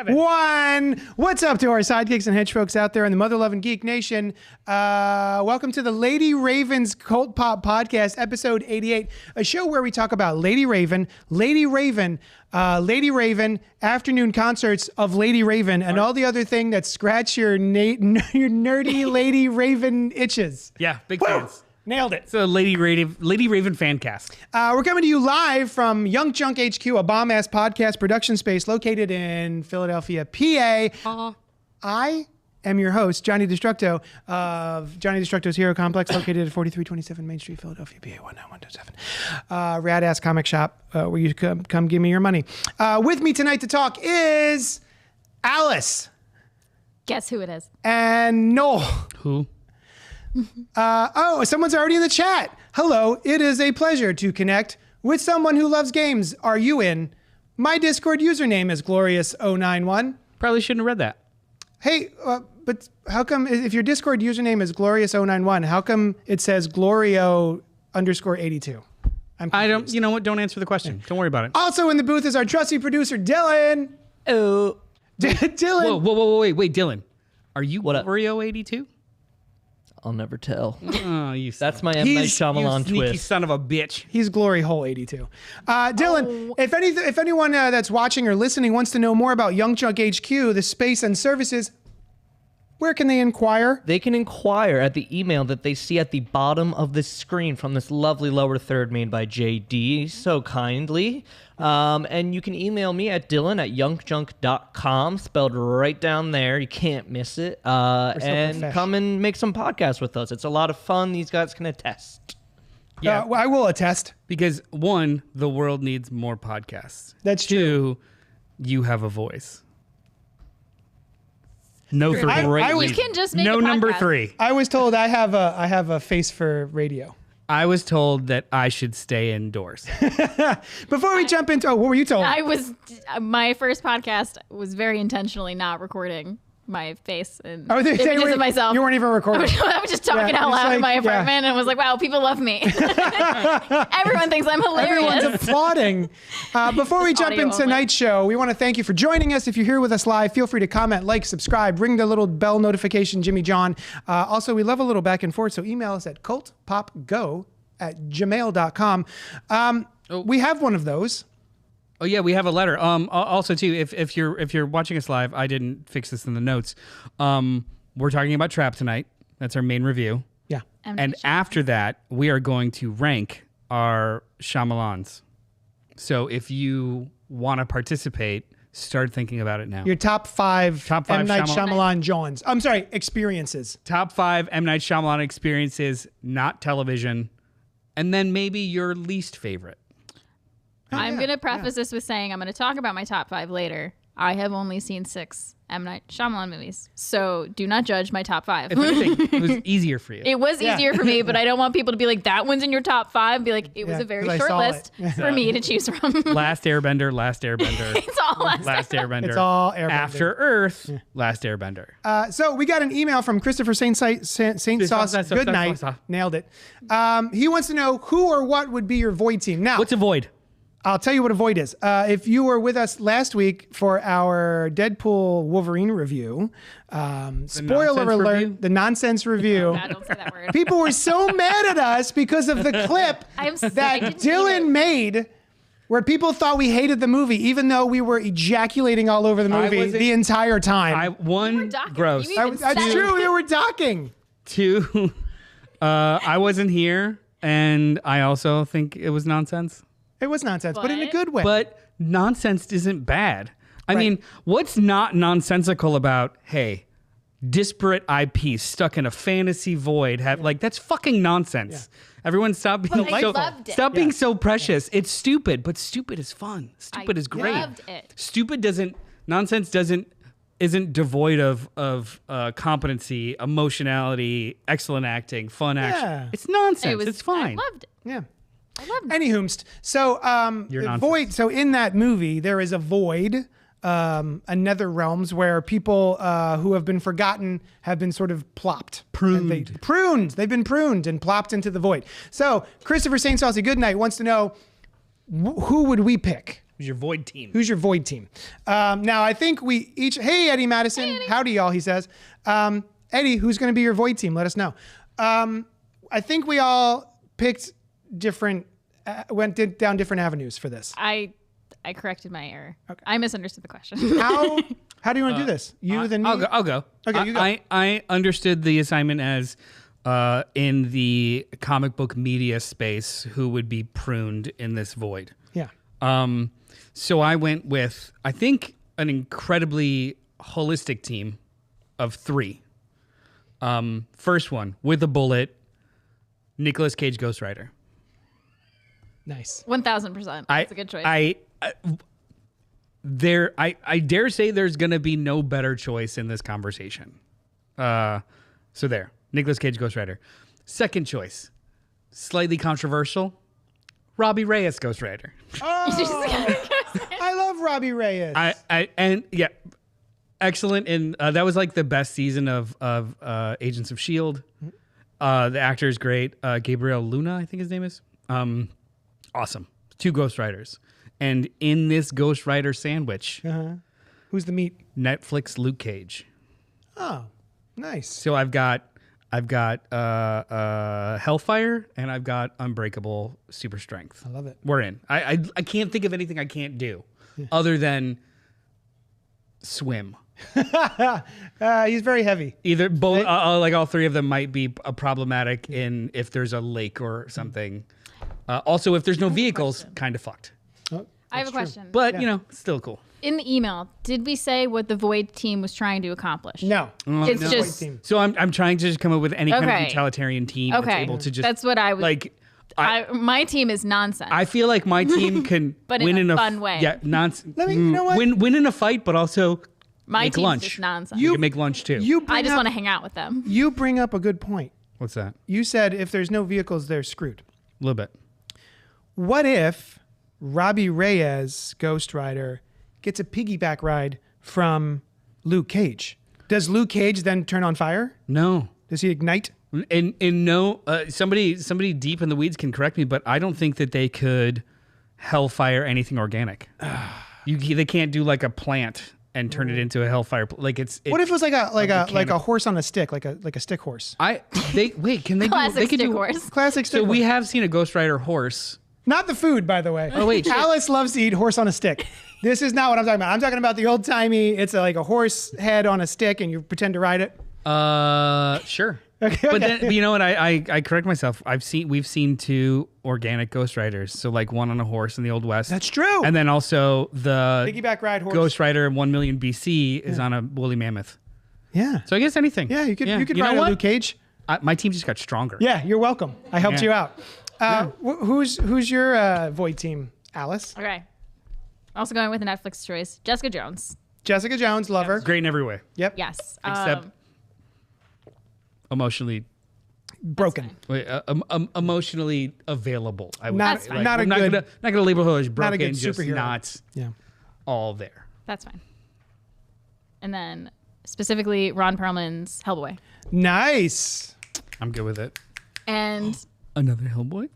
1. What's up to our sidekicks and hedge folks out there in the Mother Loving Geek Nation? Welcome to the Lady Raven's CultPop podcast, episode 88, a show where we talk about Lady Raven, afternoon concerts of Lady Raven, and all the other thing that scratch your nerdy Lady Raven itches. Yeah, big fans. Nailed it. It's a Lady Raven fan cast. We're coming to you live from Young Junk HQ, a bomb-ass podcast production space located in Philadelphia, PA. I am your host, Johnny Destructo of Johnny Destructo's Hero Complex, located at 4327 Main Street, Philadelphia, PA 19127. Rad-ass comic shop where you come give me your money. With me tonight to talk is Alice. Guess who it is? And Noel. Who? Someone's already in the chat. Hello, it is a pleasure to connect with someone who loves games. Are you in? My Discord username is Glorious091. Probably shouldn't have read that. Hey, but how come if your Discord username is Glorious091, how come it says Glorio_82? I don't, you know what? Don't answer the question. Don't worry about it. Also in the booth is our trusty producer, Dylan. Oh. Dylan. Whoa, wait, Dylan. Are you What up? Oreo82? I'll never tell. Oh, you That's my M. Night Shyamalan you sneaky twist. son of a bitch. He's Glory Hole 82. Dylan, if anyone that's watching or listening wants to know more about Young Junk HQ, the space and services, where can they inquire? They can inquire at the email that they see at the bottom of the screen from this lovely lower third made by JD so kindly. And you can email me at dylan@youngjunk.com, spelled right down there. You can't miss it. And come and make some podcasts with us. It's a lot of fun. These guys can attest. Yeah. I will attest. Because 1, the world needs more podcasts. That's true. 2, you have a voice. No True. 3. We can just make no a number podcast. 3. I was told I have a face for radio. I was told that I should stay indoors. Before we jump into, what were you told? My first podcast was very intentionally not recording my face and Oh, they images were- of myself. You weren't even recording. I was just talking Yeah, out it's loud in like- my yeah. apartment and was like, wow, people love me. Everyone thinks I'm hilarious. Everyone's applauding. Before we jump Audio into only. tonight's show, we want to thank you for joining us. If you're here with us live, feel free to comment, like, subscribe, ring the little bell notification, Jimmy John. Also, we love a little back and forth, so email us at cultpopgo@gmail.com. We have one of those. Oh yeah, we have a letter. Also too, if you're watching us live, I didn't fix this in the notes. We're talking about Trap tonight. That's our main review. Yeah. And after that, we are going to rank our Shyamalans. So if you want to participate, start thinking about it now. Your top five M. Night Shyamalan. Shyamalan Johns. I'm sorry, experiences. Top 5 M. Night Shyamalan experiences, not television, and then maybe your least favorite. I'm going to preface this with saying I'm going to talk about my top 5 later. I have only seen 6 M. Night Shyamalan movies, so do not judge my top 5. If anything, it was easier for you. It was easier for me, but I don't want people to be like, that one's in your top 5. Be like, it was a very 'cause I short saw list for me to choose from. Last Airbender. It's all Last Airbender. It's all Airbender. After Earth, Last Airbender. So we got an email from Christopher Saint Sauce. Good night. Nailed it. He wants to know who or what would be your Void team. Now, What's a void? I'll tell you what a Void is. If you were with us last week for our Deadpool Wolverine review, spoiler nonsense alert, review? the nonsense review. God, don't say that word. People were so mad at us because of the clip I that didn't Dylan made where people thought we hated the movie, even though we were ejaculating all over the movie wasn't- the entire time. Gross. You even That's said true. it. We were docking. 2, I wasn't here, and I also think it was nonsense. It was nonsense, but in a What? good way. But nonsense isn't bad. I mean, what's not nonsensical about, hey, disparate IP stuck in a fantasy void? That's fucking nonsense. Everyone stop being But I loved it. stop being so precious. It's stupid, but stupid is fun. Stupid I is great. loved it. Nonsense isn't devoid of competency, emotionality, excellent acting, fun action. Yeah. It's nonsense. It's fine. I loved it. yeah. I loved it. Anyhoomst. So, You're the nonsense. void. So in that movie, there is a void, a nether realms where people who have been forgotten have been sort of plopped. Pruned. They've been pruned and plopped into the void. So Christopher St. Saucy Goodnight wants to know who would we pick? Who's your void team? Who's your void team? Now, I think we each... Hey, Eddie Madison. Hey, Eddie. Howdy, y'all, he says. Eddie, who's going to be your void team? Let us know. I think we all picked different... down different avenues for this. I corrected my error. Okay. I misunderstood the question. How do you want to do this? You then me? I'll go. Okay, you go. I understood the assignment as in the comic book media space, who would be pruned in this void. Yeah. So I went with, I think, an incredibly holistic team of 3. First one, with a bullet, Nicolas Cage Ghost Rider. Nice. 1000%. That's a good choice. I dare say there's going to be no better choice in this conversation. So there, Nicolas Cage Ghost Rider. Second choice, slightly controversial, Robbie Reyes Ghost Rider. Oh, I love Robbie Reyes. Excellent. And that was like the best season of Agents of S.H.I.E.L.D. The actor is great. Gabriel Luna, I think his name is. Awesome. 2 Ghost Riders. And in this Ghost Rider sandwich, Who's the meat? Netflix Luke Cage. Oh, nice. So I've got Hellfire and I've got Unbreakable Super Strength. I love it. We're in. I can't think of anything I can't do other than swim. He's very heavy. Either both, like all 3 of them might be problematic in if there's a lake or something. Also, if there's no vehicles, kind of fucked. Oh, I have a question. But, still cool. In the email, did we say what the Void team was trying to accomplish? No. It's no. just... Team. So I'm trying to just come up with any kind of Okay. utilitarian team that's Okay. able to just... That's what I was... Like, my team is nonsense. I feel like my team can But win in a a fun way. Yeah, nonsense. Let me- you know what? Win in a fight, but also my make team's lunch. just nonsense. You can make lunch too. I just want to hang out with them. You bring up a good point. What's that? You said if there's no vehicles, they're screwed. A little bit. What if Robbie Reyes, Ghost Rider, gets a piggyback ride from Luke Cage? Does Luke Cage then turn on fire? No. Does he ignite? And no, somebody deep in the weeds can correct me, but I don't think that they could hellfire anything organic. They can't do like a plant and turn it into a hellfire. Like What if it was like a horse on a stick, like a stick horse? Can they Classic they could stick do horse. Classic stick So horse. we have seen a Ghost Rider horse. Not the food, by the way. Oh, wait, shit. Alice loves to eat horse on a stick. This is not what I'm talking about. I'm talking about the old timey. It's like a horse head on a stick, and you pretend to ride it. Sure. Okay. But then, you know what? I correct myself. We've seen 2 organic Ghost Riders. So like one on a horse in the Old West. That's true. And then also the Piggyback ride horse. Ghost Rider 1 million BC is on a woolly mammoth. Yeah. So I guess anything. Yeah, you could know ride a what? Luke Cage. My team just got stronger. Yeah, you're welcome. I helped Yeah. you out. Who's your Void team, Alice? Okay. Also going with a Netflix choice, Jessica Jones. Jessica Jones, love her. Great in every way. Yep. Yes. Except emotionally Broken. emotionally available. I would Not- say. fine. not a I'm good- not gonna label her as broken. Not a good just superhero. not Yeah. all there. That's fine. And then specifically Ron Perlman's Hellboy. Nice. I'm good with it. And Another Hellboy.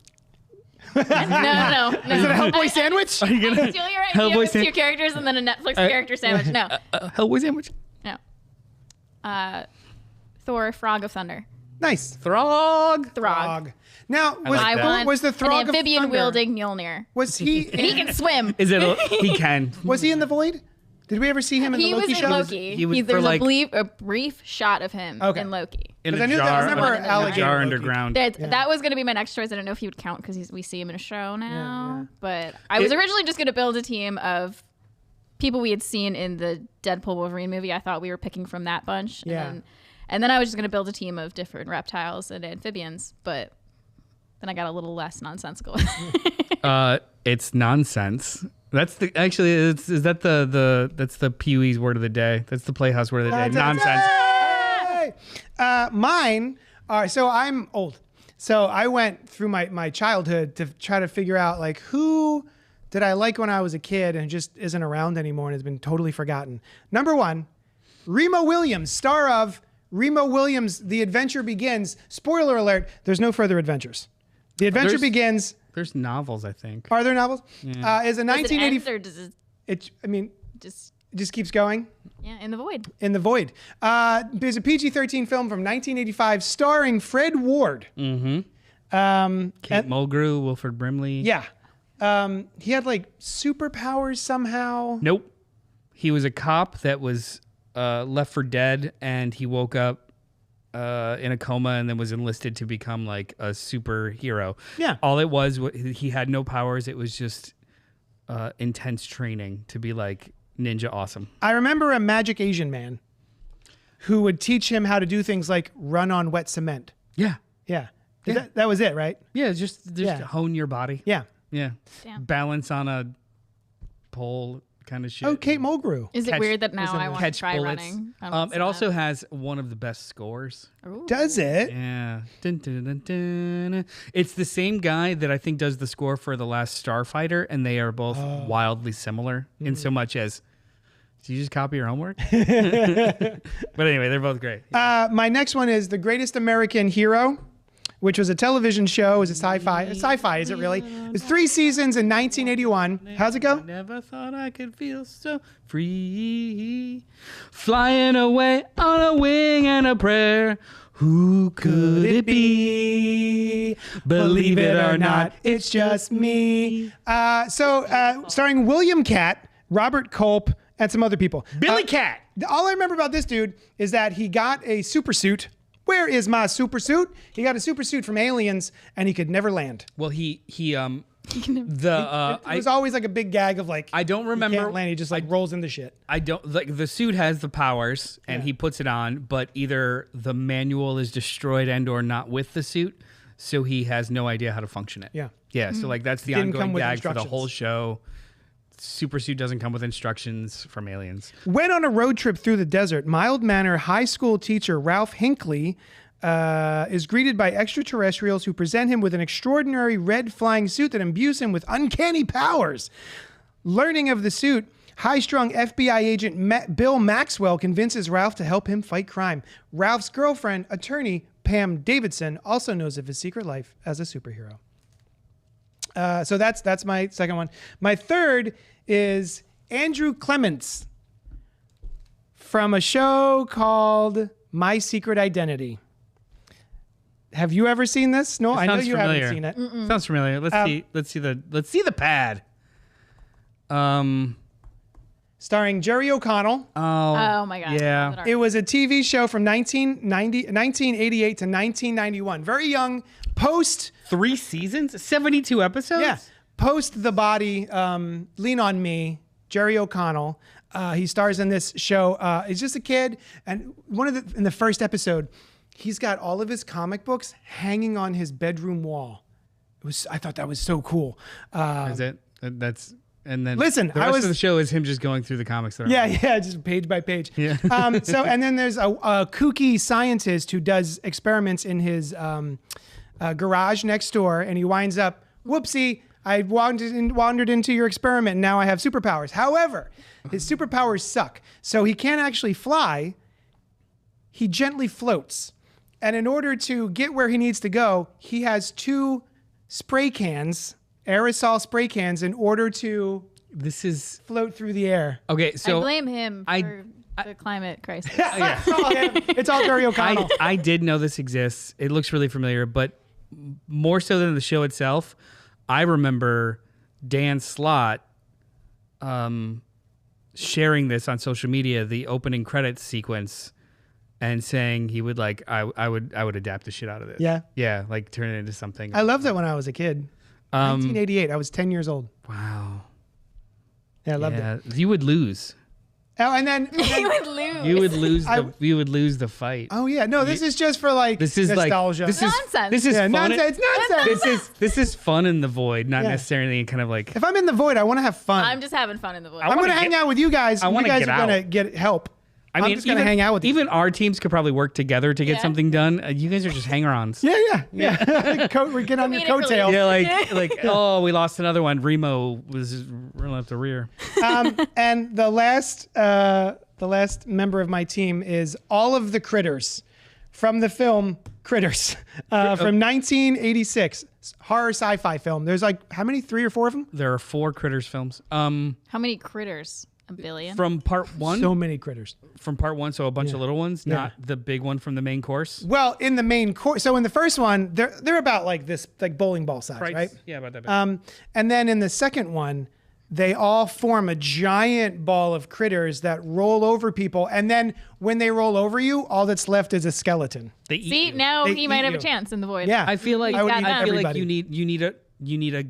no. Is it a Hellboy sandwich? Are you I gonna steal your idea Hellboy with 2 sandwich? characters and then a Netflix character sandwich. No. Hellboy sandwich? No. Thor, Frog of Thunder. Nice. Throg. Throg. Now, I want was the an Throg of amphibian Thunder- wielding Mjolnir. Was he? And he can swim. Is it? He can. Was he in the Void? Did we ever see him in He the was Loki in show? Loki. He was for There's like- a brief shot of him Okay. in Loki. In 'Cause a I knew that- I jar, remember in a alligator jar Loki. underground. That was going to be my next choice. I don't know if he would count because we see him in a show now. But I was originally just going to build a team of people we had seen in the Deadpool Wolverine movie. I thought we were picking from that bunch. Yeah. And then I was just going to build a team of different reptiles and amphibians. But then I got a little less nonsensical. It's nonsense. That's the actually. Is that that's the Pee-wee's word of the day? That's the Playhouse word of the day. Nonsense. Hey! Mine are, so I'm old. So I went through my childhood to try to figure out like who did I like when I was a kid and just isn't around anymore and has been totally forgotten. Number 1, Remo Williams, star of Remo Williams, The Adventure Begins. Spoiler alert, there's no further adventures. The adventure begins. There's novels, I think. Are there novels? Yeah. Is a Does it 1980. end or does it It just just keeps going in the void? in the void. There's a PG-13 film from 1985 starring Fred Ward. Mm-hmm. Kate Mulgrew, Wilford Brimley. Yeah. He had like superpowers somehow. Nope. He was a cop that was left for dead, and he woke up in a coma and then was enlisted to become like a superhero. Yeah. All it was, he had no powers. It was just intense training to be like ninja awesome. I remember a magic Asian man who would teach him how to do things like run on wet cement. Yeah. Yeah. That was it, right? Yeah, just hone your body. Yeah. Yeah. Damn. Balance on a pole kind of shit. Oh, Kate Mulgrew. Is it Catch- weird that now I want to Catch try bullets. running? I want to It see also that. has one of the best scores. Ooh. Does it? Yeah. Dun, dun, dun, dun. It's the same guy that I think does the score for The Last Starfighter, and they are both wildly similar in so much as, did you just copy your homework? But anyway, they're both great. My next one is The Greatest American Hero, which was a television show. It was a sci-fi. Sci-fi, is it really? It's 3 seasons in 1981. How's it go? Never thought I could feel so free, flying away on a wing and a prayer. Who could it be? Believe it or not, it's just me. Starring William Catt, Robert Culp, and some other people. Billy Cat. All I remember about this dude is that he got a super suit. Where is my super suit? He got a super suit from Aliens, and he could never land. Well, it It was always like a big gag of like, I don't remember. he can't land. He just like rolls into shit. I don't like the suit has the powers and he puts it on, but either the manual is destroyed and or not with the suit, so he has no idea how to function it. Yeah. Yeah. So like that's the Didn't come ongoing with gag for the instructions. whole show. Super suit doesn't come with instructions from Aliens. Went on a road trip through the desert. Mild-mannered high school teacher Ralph Hinckley is greeted by extraterrestrials who present him with an extraordinary red flying suit that imbues him with uncanny powers. Learning of the suit, high-strung FBI agent Bill Maxwell convinces Ralph to help him fight crime. Ralph's girlfriend, attorney Pam Davidson, also knows of his secret life as a superhero. So that's my second one. My third is Andrew Clements from a show called My Secret Identity. Have you ever seen this? No, I know sounds you familiar. haven't seen it. Sounds familiar. Let's see the pad. Starring Jerry O'Connell. Oh my god. Yeah. It was a TV show from 1988 to 1991. Very young. Post 3 seasons, 72 episodes. Yeah. Post The Body, Lean on Me, Jerry O'Connell. He stars in this show. He's just a kid, and in the first episode, he's got all of his comic books hanging on his bedroom wall. I thought that was so cool. Is it? And then Listen, the rest of the show is him just going through the comics. Just page by page. Yeah. And then there's a kooky scientist who does experiments in his garage next door, and he winds up, whoopsie, I wandered into your experiment, and now I have superpowers. However, his superpowers suck, so he can't actually fly. He gently floats, and in order to get where he needs to go, he has 2 spray cans, aerosol spray cans, in order to float through the air. Okay, so I blame him for the climate crisis. It's all Jerry O'Connell. I did know this exists. It looks really familiar, but more so than the show itself, I remember Dan Slott sharing this on social media, the opening credits sequence, and saying he would I would adapt the shit out of this. Yeah, like turn it into something. I loved that when I was a kid. 1988. I was 10 years old. Wow. Yeah, I loved it. You would lose. Oh, and then You would lose. You would lose the fight. oh yeah, no, this is just for This is nostalgia. This Nonsense. is fun. nonsense. It's nonsense. This is fun in the void, not necessarily kind of like. If I'm in the void, I want to have fun. I'm just having fun in the void. I'm going to hang out with you guys. I You wanna guys get are going to out. get help. I mean, I'm just going to hang out with you. Even our teams could probably work together to get Yeah. something done. You guys are just hanger-ons. Yeah. We get on your Comedic coattails. Yeah, like oh, we lost another one. Remo was running up the rear. And the last member of my team is all of the critters from the film Critters from 1986, horror sci-fi film. There's like how many? 3 or 4 of them? There are 4 Critters films. How many critters? A billion? From part 1? So many critters. From part 1, so a bunch of little ones, not the big one from the main course. Well, in the main course, so in the first one, they're about like this, like bowling ball size, right? Yeah, about that big. And then in the second one, they all form a giant ball of critters that roll over people. And then when they roll over you, all that's left is a skeleton. They eat See, you. now They he might eat have you. a chance in the void. Yeah. I feel like I would got eat that. I feel like everybody. you need a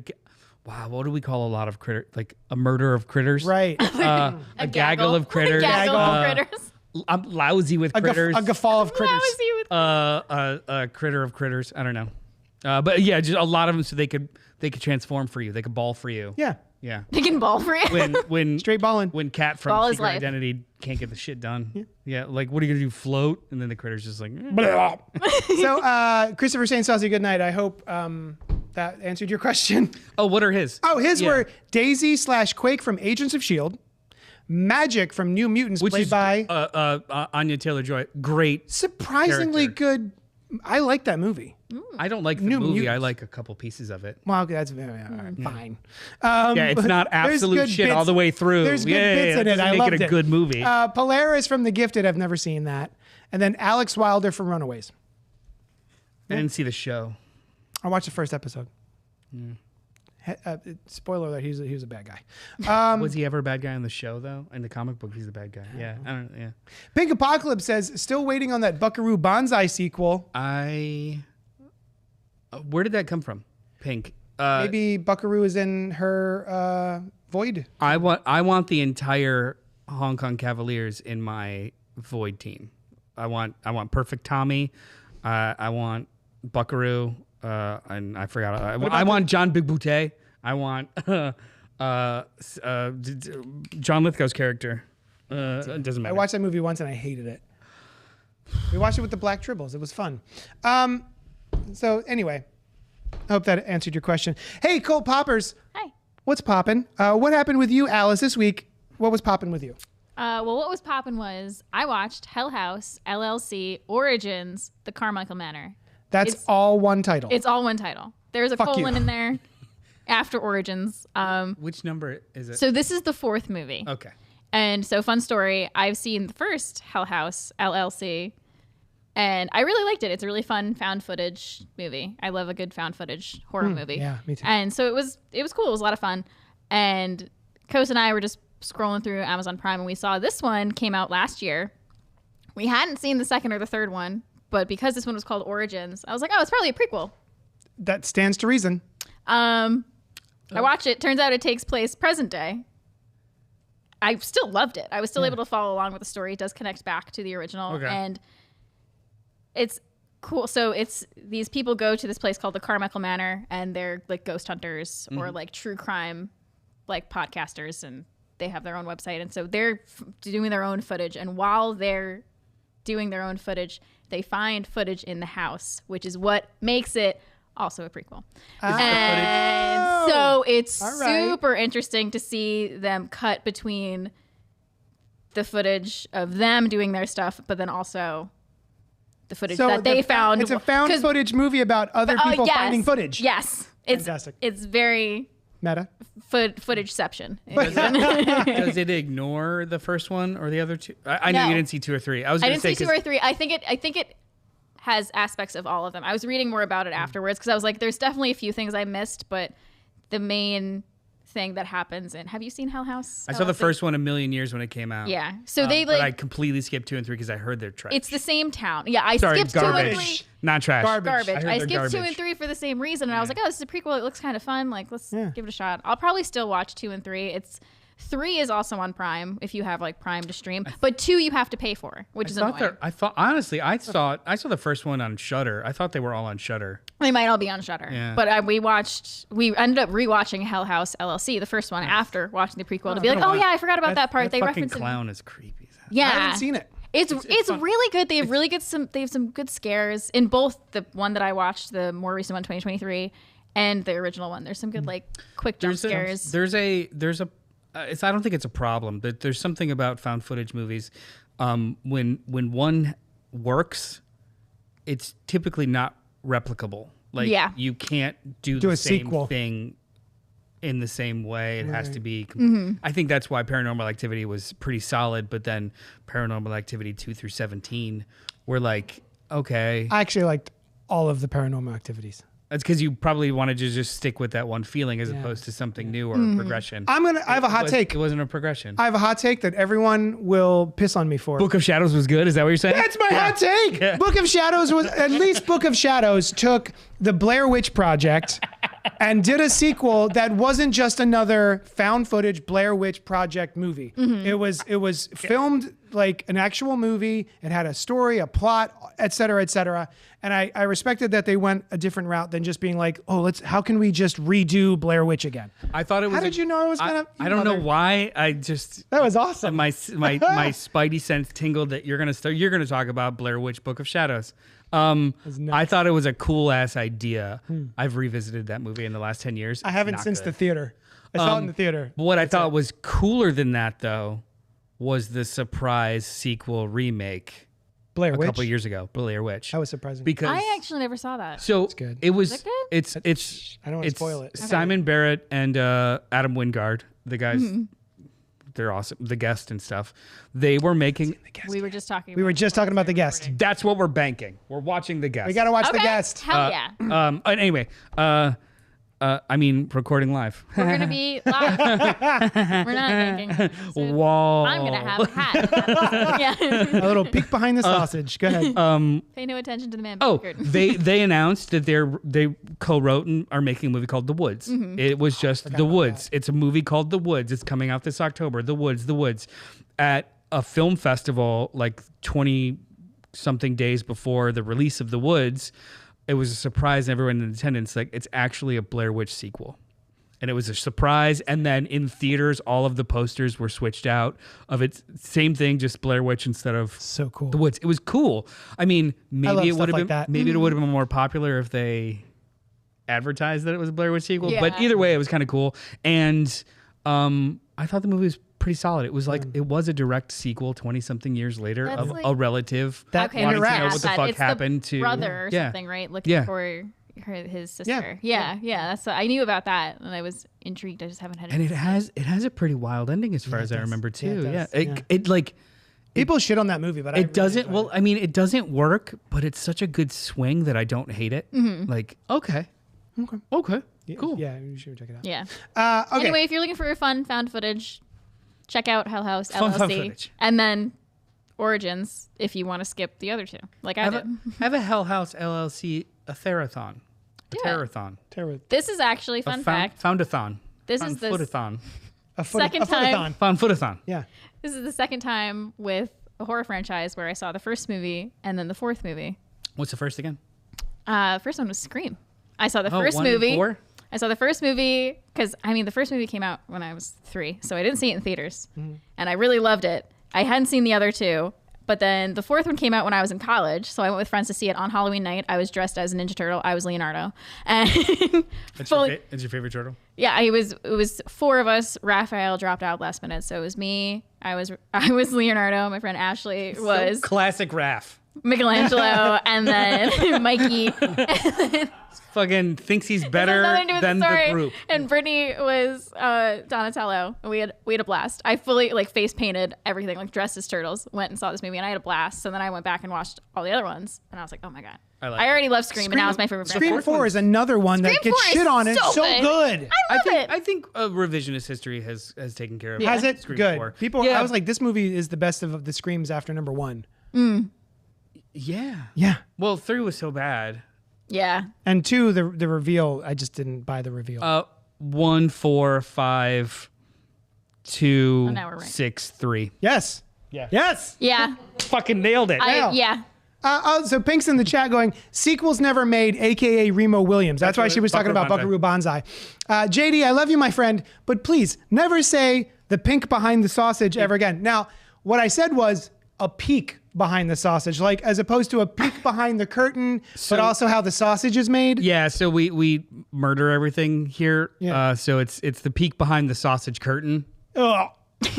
wow, what do we call a lot of critter, like a murder of critters? Right. A gaggle of critters. A gaggle of critters. I'm lousy with critters. A guffaw of critters. Lousy with A critter of critters. I don't know. But yeah, just a lot of them so they could transform for you. They could ball for you. Yeah. Yeah. They can ball for you. When Straight balling. when Cat from Ball is Secret life. Identity can't get the shit done. Yeah. Like what are you gonna do? Float? And then the critter's just like So, Christopher saying saucy good night. I hope that answered your question. Oh, what are his? Oh, his Yeah. were Daisy / Quake from Agents of S.H.I.E.L.D., Magic from New Mutants, Which played is by Anya Taylor-Joy. Great. surprisingly character. good. I like that movie. I don't like the New movie. I Mutants. like a couple pieces of it. Well, okay, that's fine. Yeah, it's not there's absolute good shit bits- all the way through. There's good Yeah, bits in that it. doesn't I make loved it a good movie. Polaris from The Gifted. I've never seen that. And then Alex Wilder from Runaways. I didn't see the show. I watched the first episode. Spoiler alert: he was a bad guy. Was he ever a bad guy on the show though? In the comic book, he's a bad guy. Yeah, I don't. Yeah, Pink Apocalypse says still waiting on that Buckaroo Banzai sequel. where did that come from? Pink. Maybe Buckaroo is in her Void. I want the entire Hong Kong Cavaliers in my Void team. I want Perfect Tommy. I want Buckaroo. And I forgot. I want John Big Boutte. I want John Lithgow's character. It doesn't I matter. watched that movie once and I hated it. We watched it with the Black Tribbles. It was fun. So anyway, I hope that answered your question. Hey, Cult Poppers. Hi. What's poppin'? What happened with you, Alice, this week? What was poppin' with you? Well, what was poppin' was I watched Hell House, LLC, Origins, The Carmichael Manor. That's It's- all one title. It's all one title. There's a Fuck colon you. in there after Origins. Which number is it? So this is the 4th movie. Okay. And so, fun story, I've seen the first Hell House, LLC, and I really liked it. It's a really fun found footage movie. I love a good found footage horror movie. yeah, me too. And so it was cool. It was a lot of fun. And Kos and I were just scrolling through Amazon Prime, and we saw this one came out last year. We hadn't seen the second or the third one, but because this one was called Origins, I was like, oh, it's probably a prequel. That stands to reason. I watched it. Turns out it takes place present day. I still loved it. I was still able to follow along with the story. It does connect back to the original. Okay. And it's cool. So it's these people go to this place called the Carmichael Manor, and they're like ghost hunters or like true crime like podcasters, and they have their own website. And so they're doing their own footage. And while they're doing their own footage, they find footage in the house, which is what makes it also a prequel. And so it's All right. super interesting to see them cut between the footage of them doing their stuff, but then also the footage that they found. It's a found 'Cause- footage movie about other people yes, finding footage. Yes. It's Fantastic. It's very Meta. footageception. Does it ignore the first one or the other two? I know No. you didn't see 2 or 3. I was I going to didn't say see 2 or 3. I think it has aspects of all of them. I was reading more about it afterwards because I was like, there's definitely a few things I missed, but the main thing that happens in, have you seen Hell House? I saw the first one a million years when it came out. Yeah. So they but I like, completely skipped 2 and 3 because I heard they're trash. it's the same town. Yeah. I Sorry, skipped 2 and garbage. 3. Not trash. Garbage. Garbage. heard I they're skipped 2 garbage. and 3 for the same reason. And I was like, oh, this is a prequel. It looks kind of fun. Like, let's Yeah. give it a shot. I'll probably still watch 2 and 3. 3 is also on Prime if you have like Prime to stream, but 2 you have to pay for, which is annoying. I thought honestly, I saw the first one on Shudder. I thought they were all on Shudder. They might all be on Shudder. Yeah. But we ended up rewatching Hell House LLC, the first one, after watching the prequel to be like, oh yeah, I forgot about that part. That They fucking reference it. clown is creepy. As hell. Yeah. I haven't seen it. It's fun. really good. They have some good scares in both the one that I watched, the more recent one, 2023, and the original one. There's some good like quick jump scares. There's a I don't think it's a problem. There's something about found footage movies. When one works, it's typically not replicable. Like you can't do the a same sequel. thing in the same way. It has to be. I think that's why Paranormal Activity was pretty solid, but then Paranormal Activity 2 through 17 were like, okay. I actually liked all of the Paranormal Activities. That's because you probably wanted to just stick with that one feeling as opposed to something new or progression. I have a hot take. It wasn't a progression. I have a hot take that everyone will piss on me for. Book of Shadows was good. Is that what you're saying? That's my hot take. Yeah. Book of Shadows was, at least Book of Shadows took the Blair Witch Project and did a sequel that wasn't just another found footage Blair Witch Project movie. It was filmed like an actual movie. It had a story, a plot, et cetera, and I respected that they went a different route than just being like, how can we just redo Blair Witch again? I thought it was. How did you know it was gonna? I don't know why. That was awesome. My spidey sense tingled that you're gonna talk about Blair Witch Book of Shadows. I thought it was a cool ass idea. I've revisited that movie in the last 10 years. I haven't since the theater. I saw it in the theater. What I thought was cooler than that though was the surprise sequel remake. Blair Witch? A couple years ago, Blair Witch. That was surprising. Because I actually never saw that. so It's good. it was. Is it good? It's. I don't want to spoil it. Simon Barrett and Adam Wingard, the guys. They're awesome. The Guest and stuff. They were making. We were just talking. We were just talking about The Guest. That's what we're banking. We're watching The Guest. We gotta watch Okay. The Guest. Hell yeah. And anyway, I mean, recording live. We're gonna be live. We're not thinking. So Whoa. I'm gonna have a hat. Yeah. A little peek behind the sausage. Go ahead. Pay no attention to the man Oh, behind the curtain. they announced that they co-wrote and are making a movie called The Woods. It was just The Woods. It's a movie called The Woods. It's coming out this October. The Woods, at a film festival like 20 something days before the release of The Woods. It was a surprise, and everyone in attendance, like, it's actually a Blair Witch sequel. And it was a surprise. And then in theaters, all of the posters were switched out of it. Same thing, just Blair Witch instead of So cool. The Woods. It was cool. I mean, love maybe it stuff would have like been that. maybe it would have been more popular if they advertised that it was a Blair Witch sequel. But Yeah. either way, it was kind of cool. And I thought the movie was pretty solid. It was like it was a direct sequel 20 something years later That's of like- a relative That Okay, wanting to know interacts. what the fuck It's happened to brother or Yeah. something, right? Looking Yeah. for his sister. Yeah. That's I knew about that, and I was intrigued. I just haven't had it. And it has a pretty wild ending as far as I does. remember Yeah, too. it Yeah, does. it like People shit on that movie, but it doesn't. Well, I mean, it doesn't work, but it's such a good swing that I don't hate it. Like, okay, cool. Yeah, you should check it out. Yeah. Okay. Anyway, if you're looking for fun found footage, check out Hell House Fun LLC, found footage. and then Origins if you want to skip the other two, like I I did. have a Hell House LLC a therathon, a Do it. terrathon, Terror- This is actually fun fact. foundathon. This is the footathon. second time. Found footathon. Yeah. This is the second time with a horror franchise where I saw the first movie and then the fourth movie. What's the first again? First one was Scream. I saw the Oh, first 1 and movie. 4? I saw the first movie because the first movie came out when I was 3, so I didn't see it in theaters, and I really loved it. I hadn't seen the other two, but then the fourth one came out when I was in college, so I went with friends to see it on Halloween night. I was dressed as a Ninja Turtle. I was Leonardo, and That's fully, your favorite turtle? yeah, it was 4 of us. Raphael dropped out last minute, so it was me. I was Leonardo. My friend Ashley was Classic Raph. Michelangelo, and then Mikey. Fucking thinks he's It has better nothing to do with than the story. the group. And Brittany was Donatello. And we had a blast. I fully face painted everything, like dressed as turtles. Went and saw this movie, and I had a blast. So then I went back and watched all the other ones, and I was like, oh my god. I like I already love Scream, and now it's my favorite. Scream franchise. 4 is another one that Scream gets 4 is shit on. It's so so good. I love it. I think revisionist history has taken care of it. Has it? Scream Good. 4. People, Yeah. I was like, this movie is the best of the Screams after number 1. Yeah. Yeah. Well, 3 was so bad. Yeah. And 2, the reveal, I just didn't buy the reveal. 1, 4, 5, 2, Oh, now we're right. 6, 3. Yes. Yeah. Yes. Yeah. Fucking nailed it. Yeah. So Pink's in the chat going, sequels never made, a.k.a. Remo Williams. That's why she was talking about Buckaroo Buckaroo Banzai. JD, I love you, my friend, but please never say the pink behind the sausage ever again. Now, what I said was a peek behind the sausage, like as opposed to a peek behind the curtain, but also how the sausage is made. Yeah, so we murder everything here. Yeah. So it's the peek behind the sausage curtain. Ugh.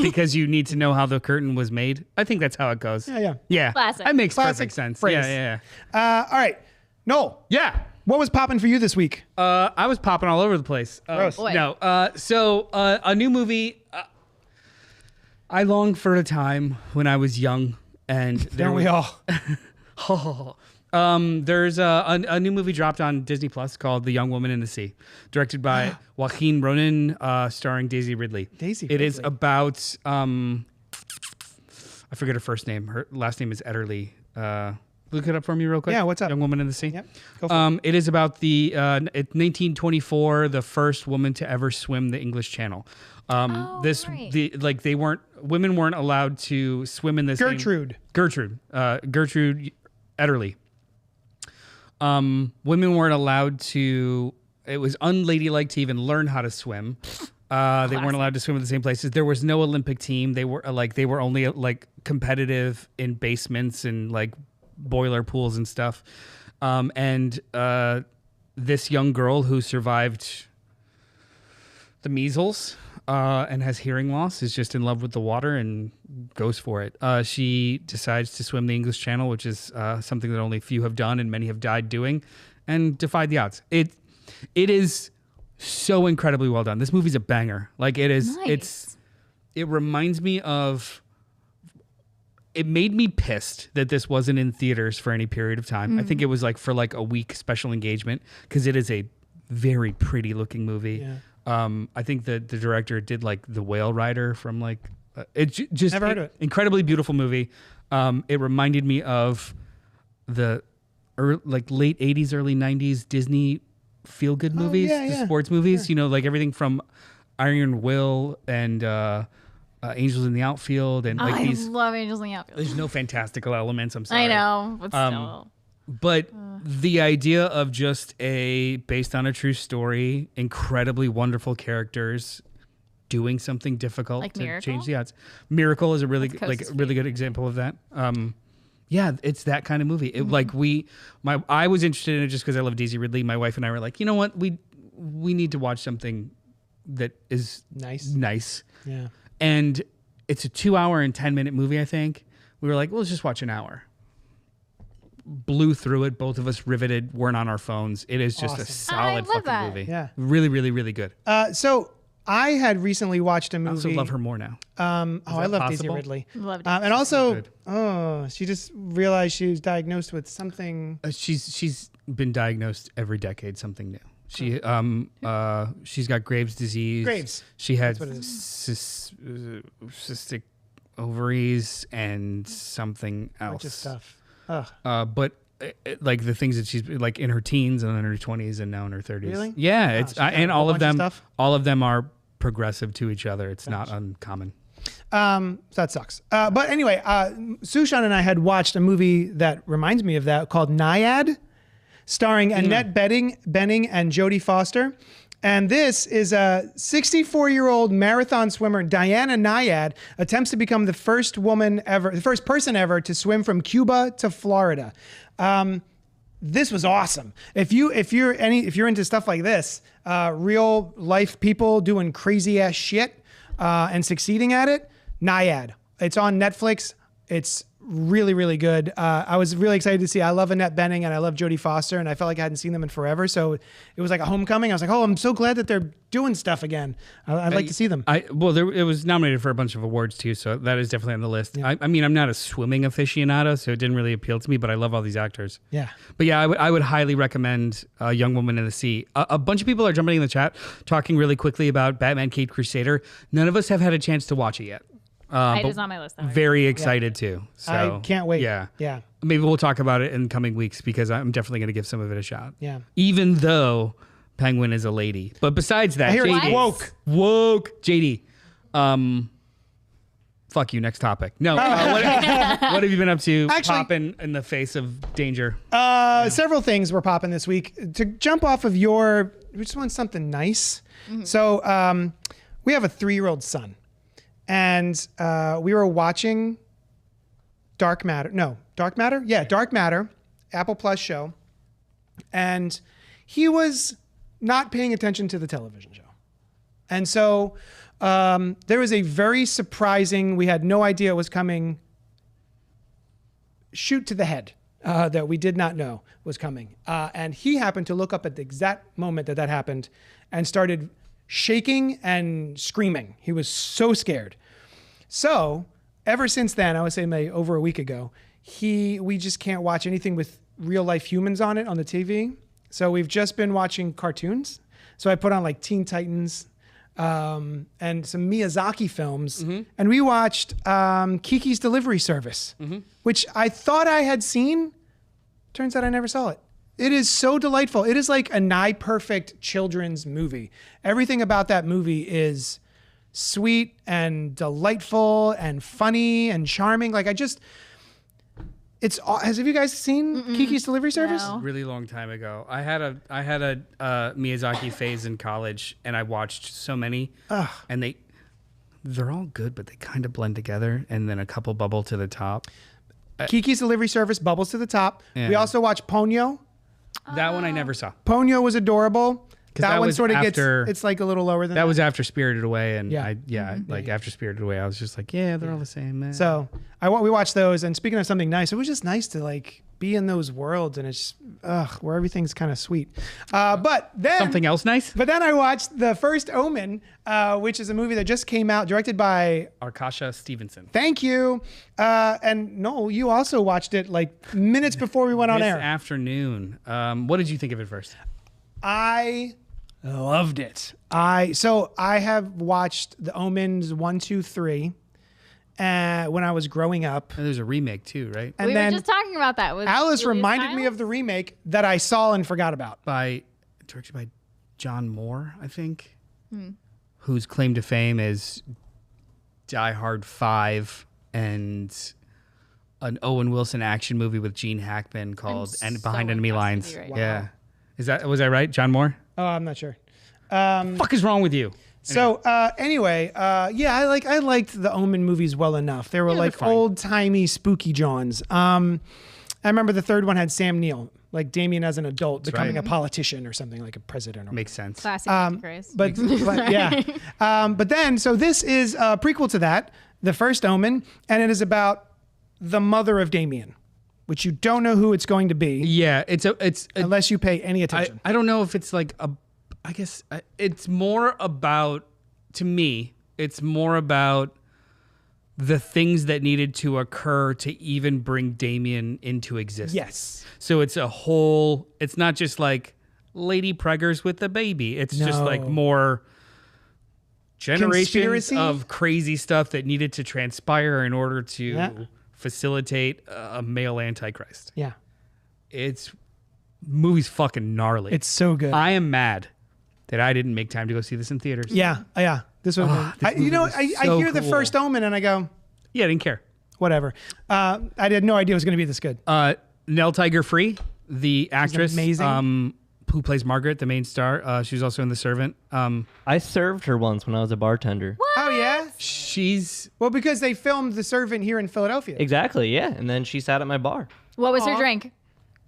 because you need to know how the curtain was made. I think that's how it goes. Yeah. Classic. That makes Classic perfect sense. phrase. Yeah. All right, Noel. Yeah. What was popping for you this week? I was popping all over the place. Gross. Boy. No. So a new movie. I longed for a time when I was young, and Don't we all? There's a new movie dropped on Disney Plus called The Young Woman in the Sea, directed by Joaquin Ronan, starring Daisy Ridley. It is about I forget her first name. Her last name is Ederle. Look it up for me real quick. Yeah, what's up? Young Woman in the Sea. Yep. Go for it is about the 1924, the first woman to ever swim the English Channel. Women weren't allowed to swim in this. Gertrude Ederle. Women weren't allowed to. It was unladylike to even learn how to swim. They weren't allowed to swim in the same places. There was no Olympic team. They were only competitive in basements and boiler pools and stuff. This young girl who survived the measles and has hearing loss is just in love with the water and goes for it. She decides to swim the English Channel, which is something that only few have done and many have died doing, and defied the odds. It is so incredibly well done. This movie's a banger. It is. Nice. It reminds me of. It made me pissed that this wasn't in theaters for any period of time. I think it was for a week special engagement because it is a very pretty looking movie. Yeah. I think the director did The Whale Rider from just Never heard of it. Incredibly beautiful movie. It reminded me of the late 80s, early 90s Disney feel good movies, the sports movies. Sure. Everything from Iron Will and Angels in the Outfield and I these. love Angels in the Outfield. There's no fantastical elements. I'm sorry. I know, but still. But the idea of just based on a true story, incredibly wonderful characters doing something difficult to Miracle? change the odds. Miracle is a really That's really good example of that. Yeah, it's that kind of movie. It, I was interested in it just because I love Daisy Ridley. My wife and I were like, you know what, we need to watch something that is nice. Yeah. And it's a 2-hour and 10-minute movie, I think. We were like, well, let's just watch an hour. Blew through it. Both of us riveted. Weren't on our phones. It is just a solid fucking movie. Yeah. Really, really, really good. So I had recently watched a movie. I also love her more now. I love Daisy possible? Ridley. Loved it. And also, Good. she just realized she was diagnosed with something. She's been diagnosed every decade something new. She's got Graves' disease. Graves. She had That's what it cystic ovaries and something else. Bunch of stuff. Ugh. But the things that she's in her teens and in her 20s and now in her 30s. Really? Yeah, Wow, it's she's got and a all whole of bunch of them. stuff? All of them are progressive to each other. It's not uncommon. So that sucks. But anyway, Sushan and I had watched a movie that reminds me of that called Naiad, starring Annette Bening and Jodie Foster. And this is a 64-year-old marathon swimmer, Diana Naiad, attempts to become the first person ever to swim from Cuba to Florida. This was awesome. If you're into stuff like this, real life people doing crazy ass shit and succeeding at it, Naiad. It's on Netflix. It's really, really good. I was really excited to see. I love Annette Bening and I love Jodie Foster, and I felt like I hadn't seen them in forever. So it was like a homecoming. I was like, oh, I'm so glad that they're doing stuff again. I'd like to see them. It was nominated for a bunch of awards too, so that is definitely on the list. Yeah. I mean, I'm not a swimming aficionado, so it didn't really appeal to me, but I love all these actors. Yeah. But yeah, I would highly recommend Young Woman in the Sea. A bunch of people are jumping in the chat, talking really quickly about Batman Caped Crusader. None of us have had a chance to watch it yet. It is on my list. Very excited too. So I can't wait. Yeah. Yeah. Maybe we'll talk about it in coming weeks because I'm definitely going to give some of it a shot. Yeah. Even though Penguin is a lady. But besides that, I hear JD, it's woke. JD. Fuck you. Next topic. No. What have you been up to? Actually- popping in the face of danger. Several things were popping this week. To jump off of we just want something nice. So we have a 3-year-old son. And we were watching Dark Matter. Yeah, Dark Matter, Apple Plus show. And he was not paying attention to the television show. And so There was a very surprising, we had no idea it was coming, shoot to the head that we did not know was coming. And he happened to look up at the exact moment that happened and started shaking and screaming. He was so scared. So ever since then, I would say maybe over a week ago, we just can't watch anything with real life humans on it on the TV. So we've just been watching cartoons. So I put on like Teen Titans and some Miyazaki films. And we watched Kiki's Delivery Service, which I thought I had seen. Turns out I never saw it. It is so delightful. It is like a nigh perfect children's movie. Everything about that movie is sweet and delightful and funny and charming. Like have you guys seen Kiki's Delivery Service? No. Really long time ago. I had a Miyazaki phase in college, and I watched so many, and they're all good, but they kind of blend together, and then a couple bubble to the top. Kiki's Delivery Service bubbles to the top. Yeah. We also watched Ponyo. That one I never saw. Ponyo was adorable. That one was sort of after- it's like a little lower than that. That was after Spirited Away, and Yeah. after Spirited Away, I was just like, they're all the same, man. So we watched those, and speaking of something nice, it was just nice to like be in those worlds, and it's where everything's kind of sweet. But then Something else nice? But then I watched The First Omen, which is a movie that just came out, directed by Arkasha Stevenson. Thank you. And Noel, you also watched it like minutes before we went on This air. afternoon. What did you think of it first? I loved it. I have watched The Omens 1, 2, 3 when I was growing up. And there's a remake too, right? And We then were just talking about that. With Alice Julia reminded me Stiles? of the remake that I saw and forgot about. Directed by John Moore, I think, whose claim to fame is Die Hard 5 and an Owen Wilson action movie with Gene Hackman called I'm Behind so Enemy impressed Lines. with you right Yeah. Was I right? John Moore? Oh, I'm not sure. Fuck is wrong with you? So anyway, I liked the Omen movies well enough. They were they're like fine. old timey spooky Johns. I remember the third one had Sam Neill, like Damien as an adult becoming a politician or something, like a president. Or Makes sense. Classic Grace. but yeah. But then, so this is a prequel to that, The First Omen, and it is about the mother of Damien, which you don't know who it's going to be Yeah, unless you pay any attention. I don't know if it's like I guess it's more about, to me, it's more about the things that needed to occur to even bring Damien into existence. Yes. So it's not just like Lady Preggers with the baby. It's just No. like more generations Conspiracy? of crazy stuff that needed to transpire in order to Yeah. facilitate a male Antichrist. Yeah. Movie's fucking gnarly. It's so good. I am mad that I didn't make time to go see this in theaters. Yeah. This one. this movie was I so hear The cool. First Omen and I go, Yeah, I didn't care. whatever. I had no idea it was going to be this good. Nell Tiger Free, the actress, amazing. who plays Margaret, the main star. She was also in The Servant. I served her once when I was a bartender. Oh yeah. She's Well, because they filmed The Servant here in Philadelphia. Exactly, yeah. And then she sat at my bar. What was her drink?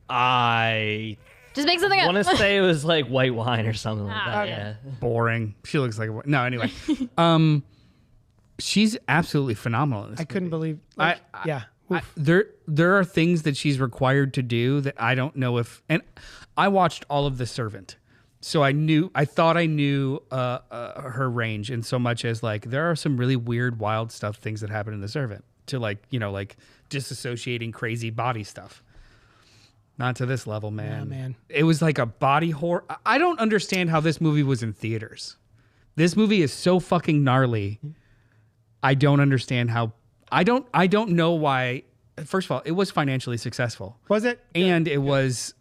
I Just make something up. want to say it was like white wine or something like that. okay. Yeah. boring. She looks like no. Anyway, she's absolutely phenomenal in this I couldn't believe. I- yeah. Oof. there are things that she's required to do that I don't know if, and I watched all of The Servant, so I thought I knew her range in so much as like there are some really weird, wild things that happen in The Servant, to like disassociating crazy body stuff. Not to this level, man. Yeah, man. It was like a body horror. I don't understand how this movie was in theaters. This movie is so fucking gnarly. I don't understand how. I don't know why. First of all, it was financially successful. Was it? And it was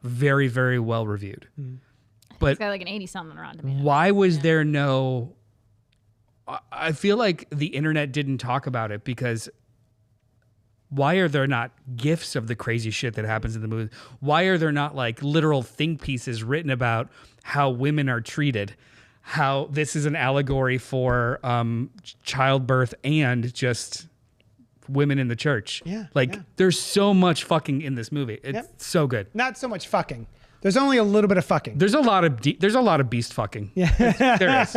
very, very well reviewed. It's But got like an 80 something Rotten Tomatoes. why was there no? I feel like the internet didn't talk about it because why are there not GIFs of the crazy shit that happens in the movie? Why are there not like literal think pieces written about how women are treated? How this is an allegory for childbirth and just women in the church. Yeah, Like yeah. there's so much fucking in this movie. It's Yep. so good. Not so much fucking. There's only a little bit of fucking. There's a lot of beast fucking. Yeah. There is.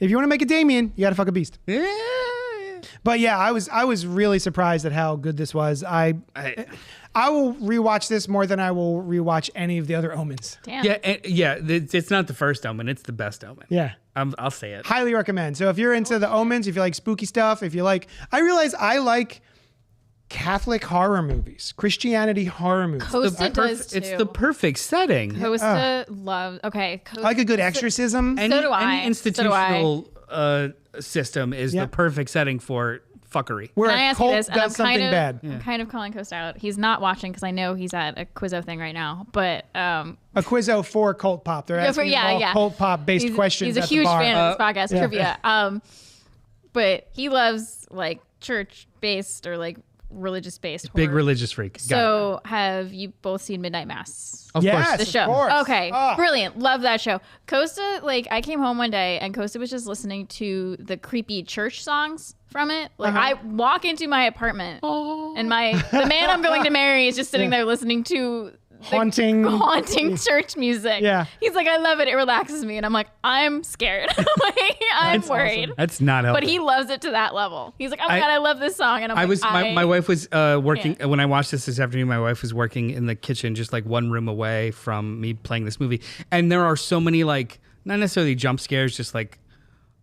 If you want to make a Damien, you got to fuck a beast. Yeah. But yeah, I was really surprised at how good this was. I will rewatch this more than I will rewatch any of the other Omens. Damn. Yeah. It's not the first Omen. It's the best Omen. Yeah. I'll say it. Highly recommend. So if you're into the Omens, if you like spooky stuff, if you like, I realize I like Catholic horror movies, Christianity horror movies. Costa does too. It's the perfect setting. Costa loves. Okay. Costa, I like a good exorcism. Any, do I. any So do institutional system is Yeah. the perfect setting for fuckery. Where Can I a ask you cult this? And does something bad. I'm kind of calling Costa out. He's not watching because I know he's at a Quizzo thing right now. But A Quizzo for CultPop. They're asking you all CultPop based questions. He's a at the huge bar. fan of this podcast yeah. trivia. But he loves like church based or like religious based. Big religious freak. Got it. So have you both seen Midnight Mass? Of Yes, course. The show. of course. Okay. Oh. Brilliant. Love that show. Costa, like, I came home one day and Costa was just listening to the creepy church songs from it. Like, I walk into my apartment and the man I'm going to marry is just sitting there listening to the haunting church music. Yeah. He's like, I love it. It relaxes me. And I'm like, I'm scared. Like, I'm worried. That's not helpful. But he loves it to that level. He's like, oh my God, I love this song. And I'm my wife was working can't. when I watched this afternoon. My wife was working in the kitchen, just like one room away from me playing this movie. And there are so many like not necessarily jump scares, just like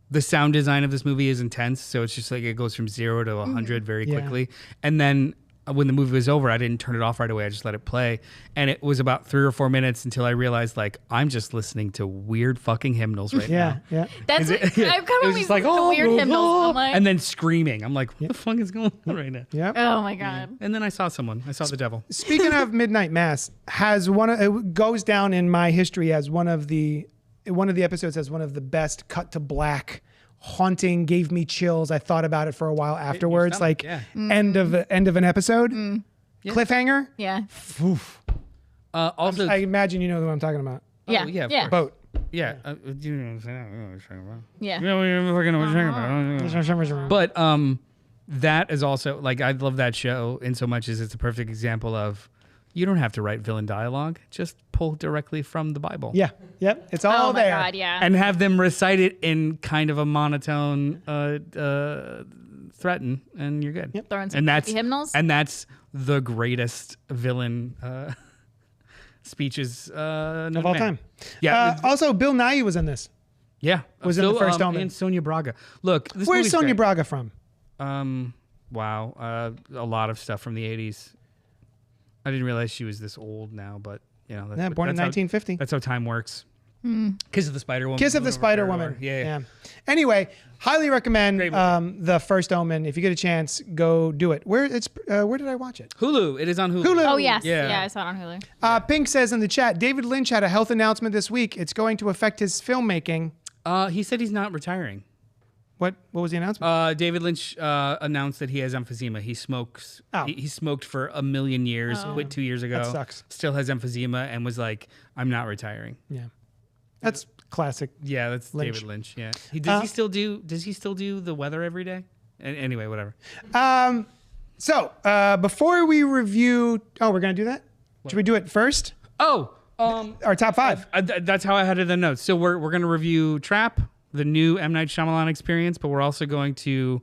the sound design of this movie is intense. So it's just like it goes from 0 to 100 very quickly. And then when the movie was over, I didn't turn it off right away. I just let it play. And it was about 3 or 4 minutes until I realized, like, I'm just listening to weird fucking hymnals right now. Yeah. That's what I've come It was up just with like, the weird hymnals. I'm like, and then screaming. I'm like, what the fuck is going on right now? Yeah. oh my God. And then I saw someone. I saw the devil. Speaking of Midnight Mass, it goes down in my history as one of the episodes as one of the best cut to black, haunting, gave me chills. I thought about it for a while afterwards, stomach, like yeah. end of an episode, cliffhanger. Yeah. Oof. Also, I imagine you know what I'm talking about. Yeah. yeah, of Yeah. Boat. yeah. You know what I'm saying? Yeah. You know what I'm talking about. But that is also like I love that show in so much as it's a perfect example of you don't have to write villain dialogue, just pull directly from the Bible. Yeah. Yep. It's all Oh my there. God. Yeah. And have them recite it in kind of a monotone threaten, and you're good. Yep. Throwing some And that's creepy hymnals. and that's the greatest villain speeches known Of all to man. time. Yeah, Also, Bill Nighy was in this. yeah. was in the first Omen. And Sonia Braga. Look, this Where's movie's Sonia great. Braga from? Wow, a lot of stuff from the '80s. I didn't realize she was this old now, but you know, Yeah, born in 1950. That's how time works. Kiss of the Spider Woman. Kiss of the Spider Woman. Yeah. Anyway, highly recommend Great movie. the first Omen. If you get a chance, go do it. Where did I watch it? Hulu. It is on Hulu. Hulu. Oh yes, Yeah. yeah. I saw it on Hulu. Pink says in the chat, David Lynch had a health announcement this week. It's going to affect his filmmaking. He said he's not retiring. What was the announcement? David Lynch announced that he has emphysema. He smokes. Oh. He smoked for a million years. Quit 2 years ago. That sucks. Still has emphysema and was like, "I'm not retiring." Yeah, that's classic. Yeah, that's Lynch. David Lynch. Yeah. Does he still do the weather every day? Anyway, whatever. So before we review, we're gonna do that. Should we do it first? Oh, Our top five. that's how I had it in the notes. So we're gonna review Trap, the new M. Night Shyamalan experience, but we're also going to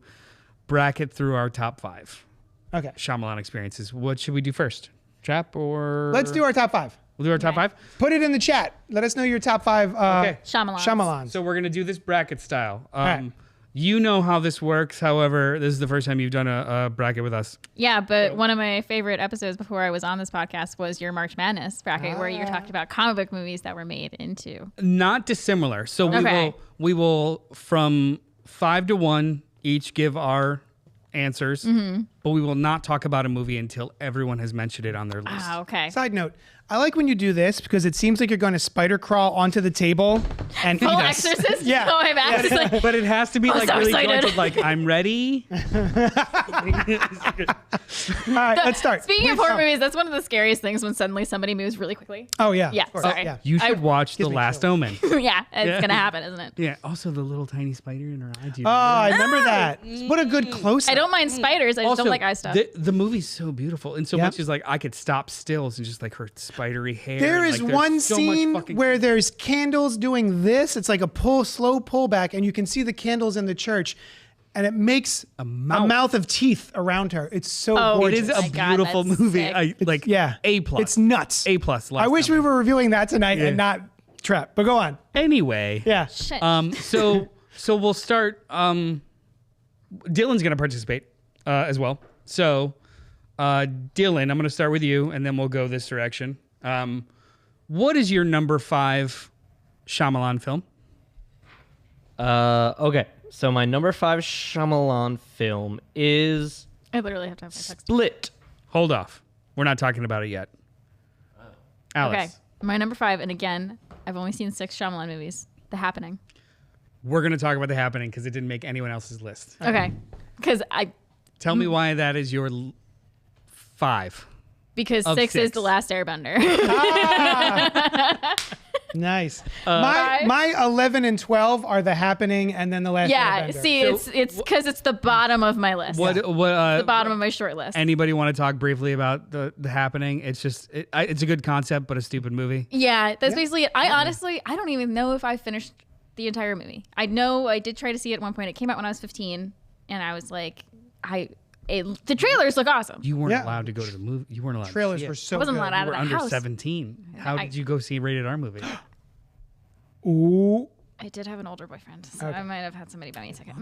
bracket through our top 5 Okay. Shyamalan experiences. What should we do first? Trap or Let's do our top 5. We'll do our top 5. Put it in the chat. Let us know your top 5 Okay. Shyamalans. So we're gonna do this bracket style. right. You know how this works. However, this is the first time you've done a bracket with us. Yeah, but one of my favorite episodes before I was on this podcast was your March Madness bracket, where you talked about comic book movies that were made into. Not dissimilar. So Okay. we will from 5 to 1 each give our answers, but we will not talk about a movie until everyone has mentioned it on their list. Ah, okay. Side note, I like when you do this because it seems like you're going to spider crawl onto the table and Full eat us. Exorcist. Yeah. Going back. It's like, But it has to be like so really excited. jointed, like I'm ready. All right, let's start. speaking of Please horror tell. movies, that's one of the scariest things when suddenly somebody moves really quickly. Oh yeah. Yeah, of course. sorry. Yeah. You should watch The me Last chills. Omen. Yeah, it's gonna happen, isn't it? Yeah. Also, the little tiny spider in her eye. Dude. Oh, I remember that. What a good close. I don't mind spiders. I just Also, don't like eye stuff. The movie's so beautiful, and so Yep. much is like I could stop stills and just like her spidery hair. There and, is like, there's one so much scene fucking- where there's candles doing this. It's like a slow pullback, and you can see the candles in the church, and it makes a mouth of teeth around her. It's so Oh, gorgeous. It is a my God, beautiful that's movie. sick. I like Yeah. A plus. It's nuts. A plus. I wish we were reviewing that tonight and not Trap. But go on. Anyway. Yeah. Shit. So we'll start. Dylan's gonna participate as well. So Dylan, I'm gonna start with you, and then we'll go this direction. What is your number 5 Shyamalan film? Okay, so my number 5 Shyamalan film is I literally have to have my text. Split. Hold off. We're not talking about it yet. Alex. Okay, my number 5, and again, I've only seen 6 Shyamalan movies. The Happening. We're gonna talk about The Happening because it didn't make anyone else's list. Okay, because Tell me why that is your 5. because Of 6 is six. The Last Airbender. Nice. Five. My 11 and 12 are The Happening, and then The Last yeah, Airbender. see, it's because it's the bottom of my list. What The bottom of my short list. Anybody want to talk briefly about the Happening? It's just it's a good concept, but a stupid movie. Yeah, that's basically it. I honestly, I don't even know if I finished the entire movie. I know I did try to see it at one point. It came out when I was 15, and I was like, the trailers look awesome. You weren't Yeah. allowed to go to the movie. You weren't allowed. Trailers to see were it. so I wasn't good. allowed out You of were the under house. 17. How I- did you go see a rated R movie? Ooh. I did have an older boyfriend, so Okay. I might have had somebody buy me a ticket.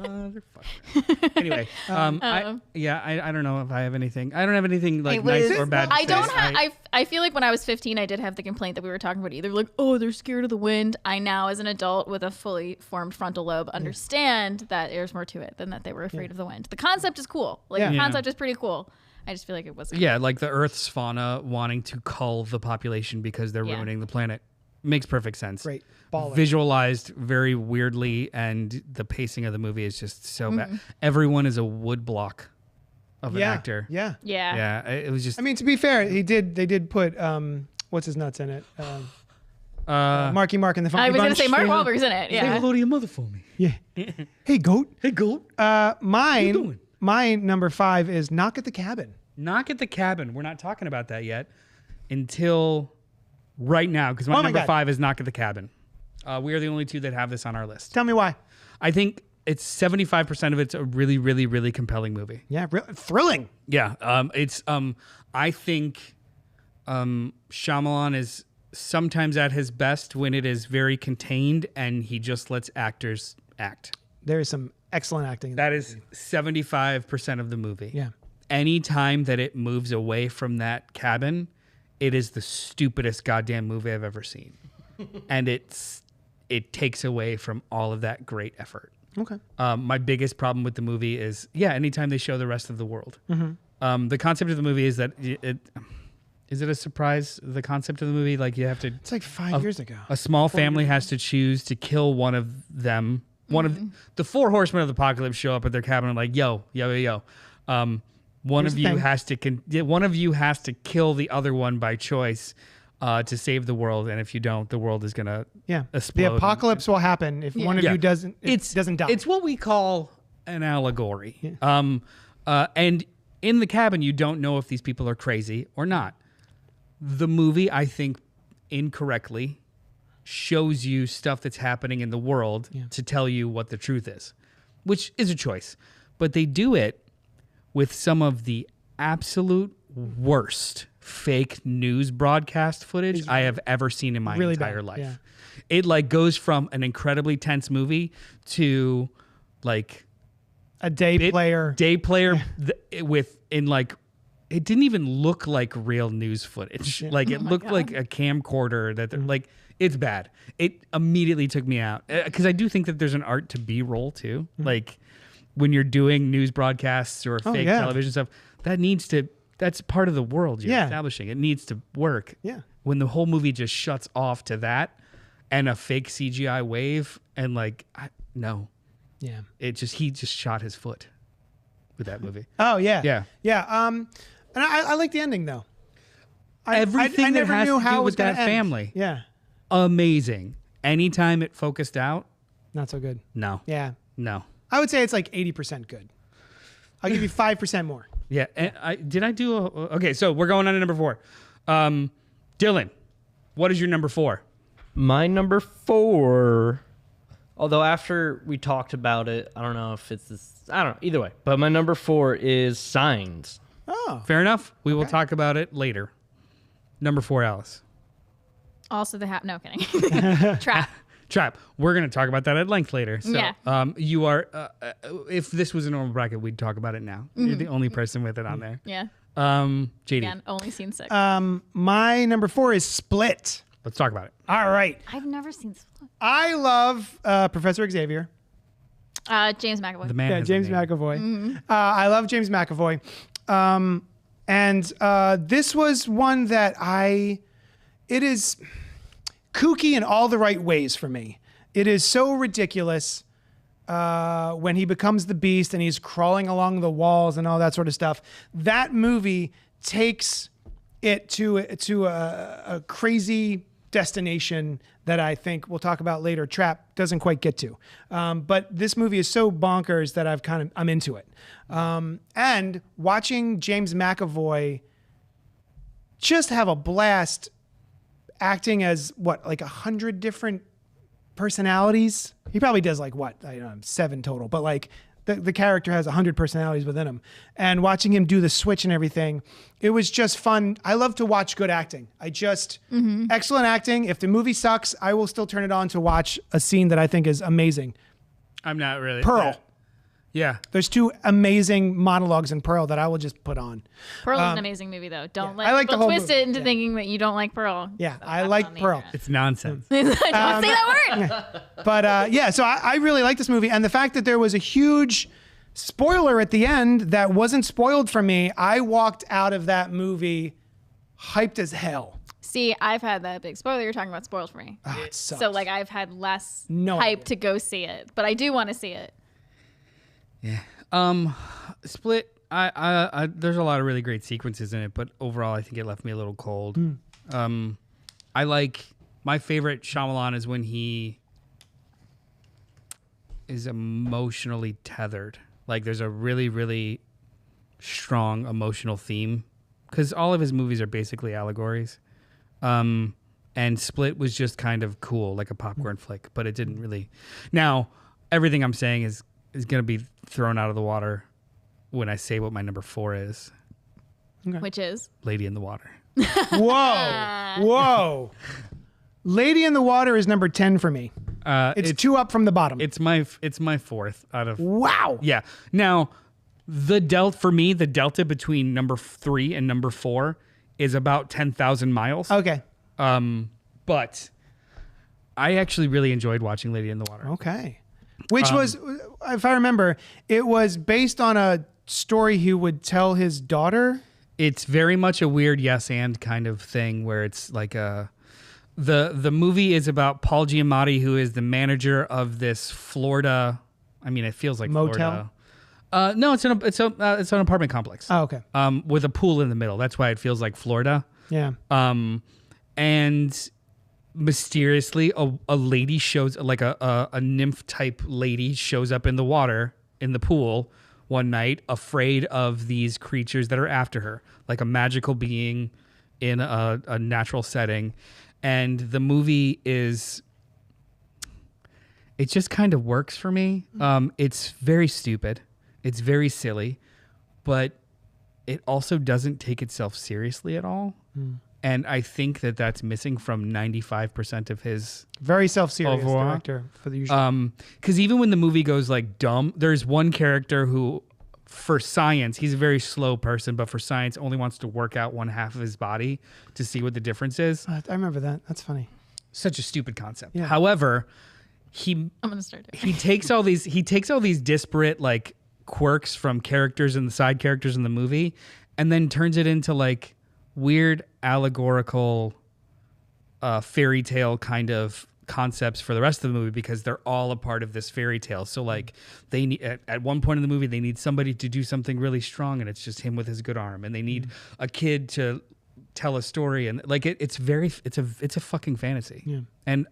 Motherfucker. Anyway, I don't know if I have anything. I don't have anything like It nice was- or bad. To I say. don't have. I feel like when I was 15, I did have the complaint that we were talking about. Either like, oh, they're scared of the wind. I now, as an adult with a fully formed frontal lobe, understand that there's more to it than that they were afraid of the wind. The concept is cool. Like Yeah. the Yeah. concept is pretty cool. I just feel like it wasn't. Yeah, like the Earth's fauna wanting to cull the population because they're Yeah. ruining the planet. Makes perfect sense. Great. Baller. Visualized very weirdly, and the pacing of the movie is just so bad. Everyone is a wood block of an Yeah. actor. Yeah. Yeah. Yeah, it was just. I mean, to be fair, they did put what's his nuts in it? Marky Mark and the Funky I was Bunch. gonna say Mark Say Wahlberg's in it. Say Yeah. hello to your mother for me. Yeah. Hey, goat. Hey, goat. Mine. doing? My number 5 is Knock at the Cabin. Knock at the Cabin. We're not talking about that yet until right now because my Oh my number God. 5 is Knock at the Cabin. We are the only 2 that have this on our list. Tell me why. I think it's 75% of it's a really, really, really compelling movie. Yeah, thrilling. Yeah, it's. I think Shyamalan is sometimes at his best when it is very contained and he just lets actors act. There is some excellent acting. That is 75% of the movie. Yeah. Anytime that it moves away from that cabin, it is the stupidest goddamn movie I've ever seen, and it takes away from all of that great effort. Okay. My biggest problem with the movie is, anytime they show the rest of the world. The concept of the movie is that is it a surprise? The concept of the movie, like you have to, It's like 5 years ago. a small family has to choose to kill one of them. One of the 4 horsemen of the apocalypse show up at their cabin and like, yo. One Here's of the you thing. has to one of you has to kill the other one by choice to save the world, and if you don't, the world is gonna Yeah. explode. The apocalypse will happen if one of Yeah. you doesn't die. It's what we call an allegory. And in the cabin, you don't know if these people are crazy or not. The movie, I think, incorrectly shows you stuff that's happening in the world to tell you what the truth is, which is a choice. But they do it with some of the absolute worst fake news broadcast footage I have ever seen in my really entire bad, life. yeah. It like goes from an incredibly tense movie to like a day player. it didn't even look like real news footage. Like it looked like a camcorder that like it's bad. It immediately took me out because I do think that there's an art to B-roll too. Like when you're doing news broadcasts or fake television stuff, that's part of the world you're establishing. It needs to work. Yeah. When the whole movie just shuts off to that, and a fake CGI wave, and like no, Yeah. he just shot his foot with that movie. Oh yeah. Yeah. Yeah. And I like the ending though. Everything I that never has knew to how do it was with that gonna end. family, Yeah. amazing. Anytime it focused out, Not so good. no, Yeah. no. I would say it's like 80% good. I'll give you 5% more. Yeah, and okay, so we're going on to number 4. Dylan, what is your number 4? My number 4, although after we talked about it, I don't know if it's this, I don't know, either way. But my number 4 is Signs. Oh. Fair enough. We will talk about it later. Number 4, Alice. Also, no kidding. Trap. We're going to talk about that at length later. So, Yeah. you are, if this was a normal bracket, we'd talk about it now. You're the only person with it on there. Yeah. JD, Again, only seen 6. My number 4 is Split. let's talk about it. All right. I've never seen Split. I love Professor Xavier. James McAvoy. The man Yeah, has a James name. McAvoy. I love James McAvoy. And this was one that it is kooky in all the right ways for me. It is so ridiculous when he becomes the Beast and he's crawling along the walls and all that sort of stuff. That movie takes it to a crazy destination that I think we'll talk about later. Trap doesn't quite get to, but this movie is so bonkers that I'm into it. And watching James McAvoy just have a blast acting as like 100 different personalities. He probably does like 7 total, but like the character has 100 personalities within him. And watching him do the switch and everything, it was just fun. I love to watch good acting. Excellent acting. If the movie sucks, I will still turn it on to watch a scene that I think is amazing. I'm not really. Pearl. Yeah. There's 2 amazing monologues in Pearl that I will just put on. Pearl is an amazing movie, though. Don't let I like the people whole twist movie. it into Yeah. thinking that you don't like Pearl. Yeah, So I that's like on the Pearl. internet. It's nonsense. Don't say that word. But yeah, so I really like this movie. And the fact that there was a huge spoiler at the end that wasn't spoiled for me, I walked out of that movie hyped as hell. See, I've had that big spoiler you're talking about spoiled for me. Oh, it sucks. So like I've had less No hype idea. to go see it, but I do want to see it. Yeah. Split. I there's a lot of really great sequences in it, but overall, I think it left me a little cold. I like my favorite Shyamalan is when he is emotionally tethered. Like there's a really, really strong emotional theme because all of his movies are basically allegories. And Split was just kind of cool, like a popcorn flick, but it didn't really. Now, everything I'm saying is going to be thrown out of the water when I say what my number 4 is. Which is Lady in the Water. Whoa. Lady in the Water is number 10 for me. It's 2 up from the bottom. It's my 4th out of. Wow. Yeah. Now, the delta between number 3 and number 4 is about 10,000 miles. Okay. But I actually really enjoyed watching Lady in the Water. Okay. Which was, if I remember, it was based on a story he would tell his daughter. It's very much a weird yes and kind of thing where it's like the movie is about Paul Giamatti, who is the manager of this Florida. I mean, it feels like Motel? Florida. No, it's an apartment complex. Oh, okay. With a pool in the middle. That's why it feels like Florida. Yeah. And mysteriously, a lady shows, like a nymph type lady shows up in the water in the pool one night, afraid of these creatures that are after her, like a magical being in a natural setting. And the movie it just kind of works for me. It's very stupid. It's very silly, but it also doesn't take itself seriously at all. And I think that's missing from 95% of his Very self-serious overall. director for the usual. Because even when the movie goes like dumb, there's one character who, for science, he's a very slow person, but for science only wants to work out one half of his body to see what the difference is. I remember that. That's funny. Such a stupid concept. Yeah. However, I'm gonna start it. he takes all these disparate like quirks from characters and the side characters in the movie, and then turns it into like weird allegorical fairy tale kind of concepts for the rest of the movie because they're all a part of this fairy tale. So like they need at one point in the movie they need somebody to do something really strong, and it's just him with his good arm, and they need a kid to tell a story, and like it's a fucking fantasy. Yeah. And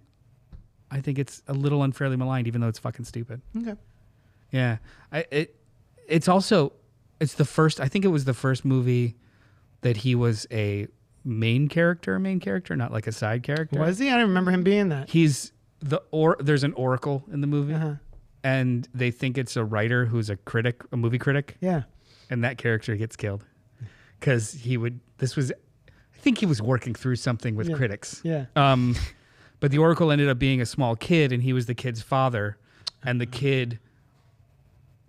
I think it's a little unfairly maligned, even though it's fucking stupid. Okay. Yeah. It's the first, I think it was the first movie that he was a main character, not like a side character. Was he? I don't remember him being that. He's there's an oracle in the movie, and they think it's a writer who's a movie critic. Yeah. And that character gets killed because I think he was working through something with critics. Yeah. But the oracle ended up being a small kid, and he was the kid's father, and the kid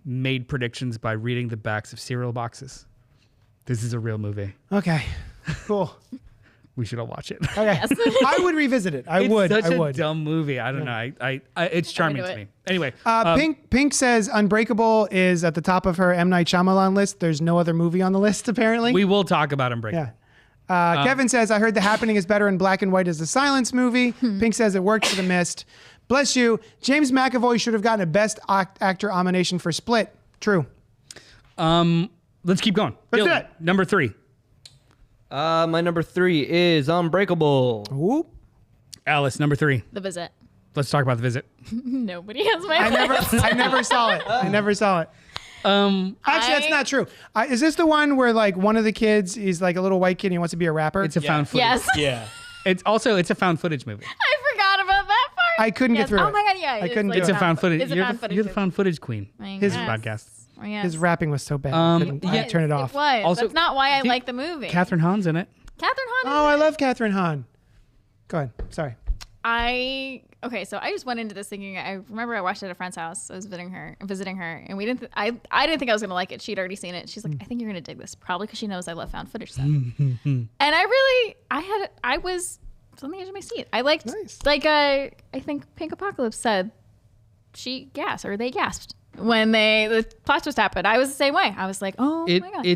made predictions by reading the backs of cereal boxes. This is a real movie. Okay. Cool. We should all watch it. Okay. Yes. I would revisit it. I would. It's such a dumb movie. I don't know. I it's charming to me. Anyway. Pink says Unbreakable is at the top of her M. Night Shyamalan list. There's no other movie on the list, apparently. We will talk about Unbreakable. Yeah. Kevin says, I heard The Happening is better in black and white as the Silence movie. Pink says it worked for The Mist. Bless you. James McAvoy should have gotten a Best Actor nomination for Split. True. Let's keep going. Let's do Dylan, it. number 3. My number 3 is Unbreakable. Ooh. Alice, number 3. The Visit. Let's talk about The Visit. Nobody has my I never saw it. I never saw it. Actually, that's not true. Is this the one where like one of the kids is like a little white kid and he wants to be a rapper? It's a found footage. Yes. Yeah. It's a found footage movie. I forgot about that part. I couldn't get through it. Oh my god, yeah. I couldn't do It's it. a found footage. It's a You're found footage the movie. found footage queen. His podcast. Oh, yes. His rapping was so bad. I couldn't turn it off. It was. Also, That's not why I like the movie. Catherine Hahn's in it. Catherine Hahn. Oh, I love Catherine Hahn. Go ahead. Sorry. So I just went into this thinking. I remember I watched it at a friend's house. I was visiting her, and we didn't. I didn't think I was gonna like it. She'd already seen it. She's like, I think you're gonna dig this, probably because she knows I love found footage stuff. And I was on the edge of my seat. I liked, I think Pink Apocalypse said they gasped when the plot twist happened. I was the same way. I was like, oh my god.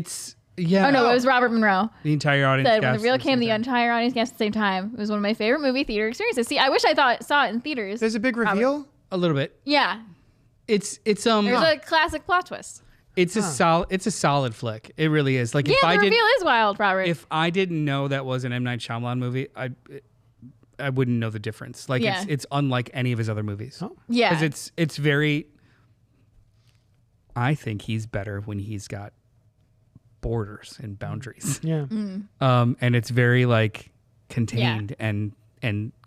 Yeah. Oh no, it was Robert Monroe. The entire audience Said when the gasped reveal at the came, same the time. entire audience gasped at the same time. It was one of my favorite movie theater experiences. See, I wish I saw it in theaters. There's a big reveal. A little bit. Yeah. It's There's a classic plot twist. It's a solid flick. It really is. Like Yeah, the reveal is wild, Robert. if I didn't know that was an M. Night Shyamalan movie, I wouldn't know the difference. Like it's unlike any of his other movies. Yeah. Because it's very. I think he's better when he's got borders and boundaries. Yeah. And it's very like contained and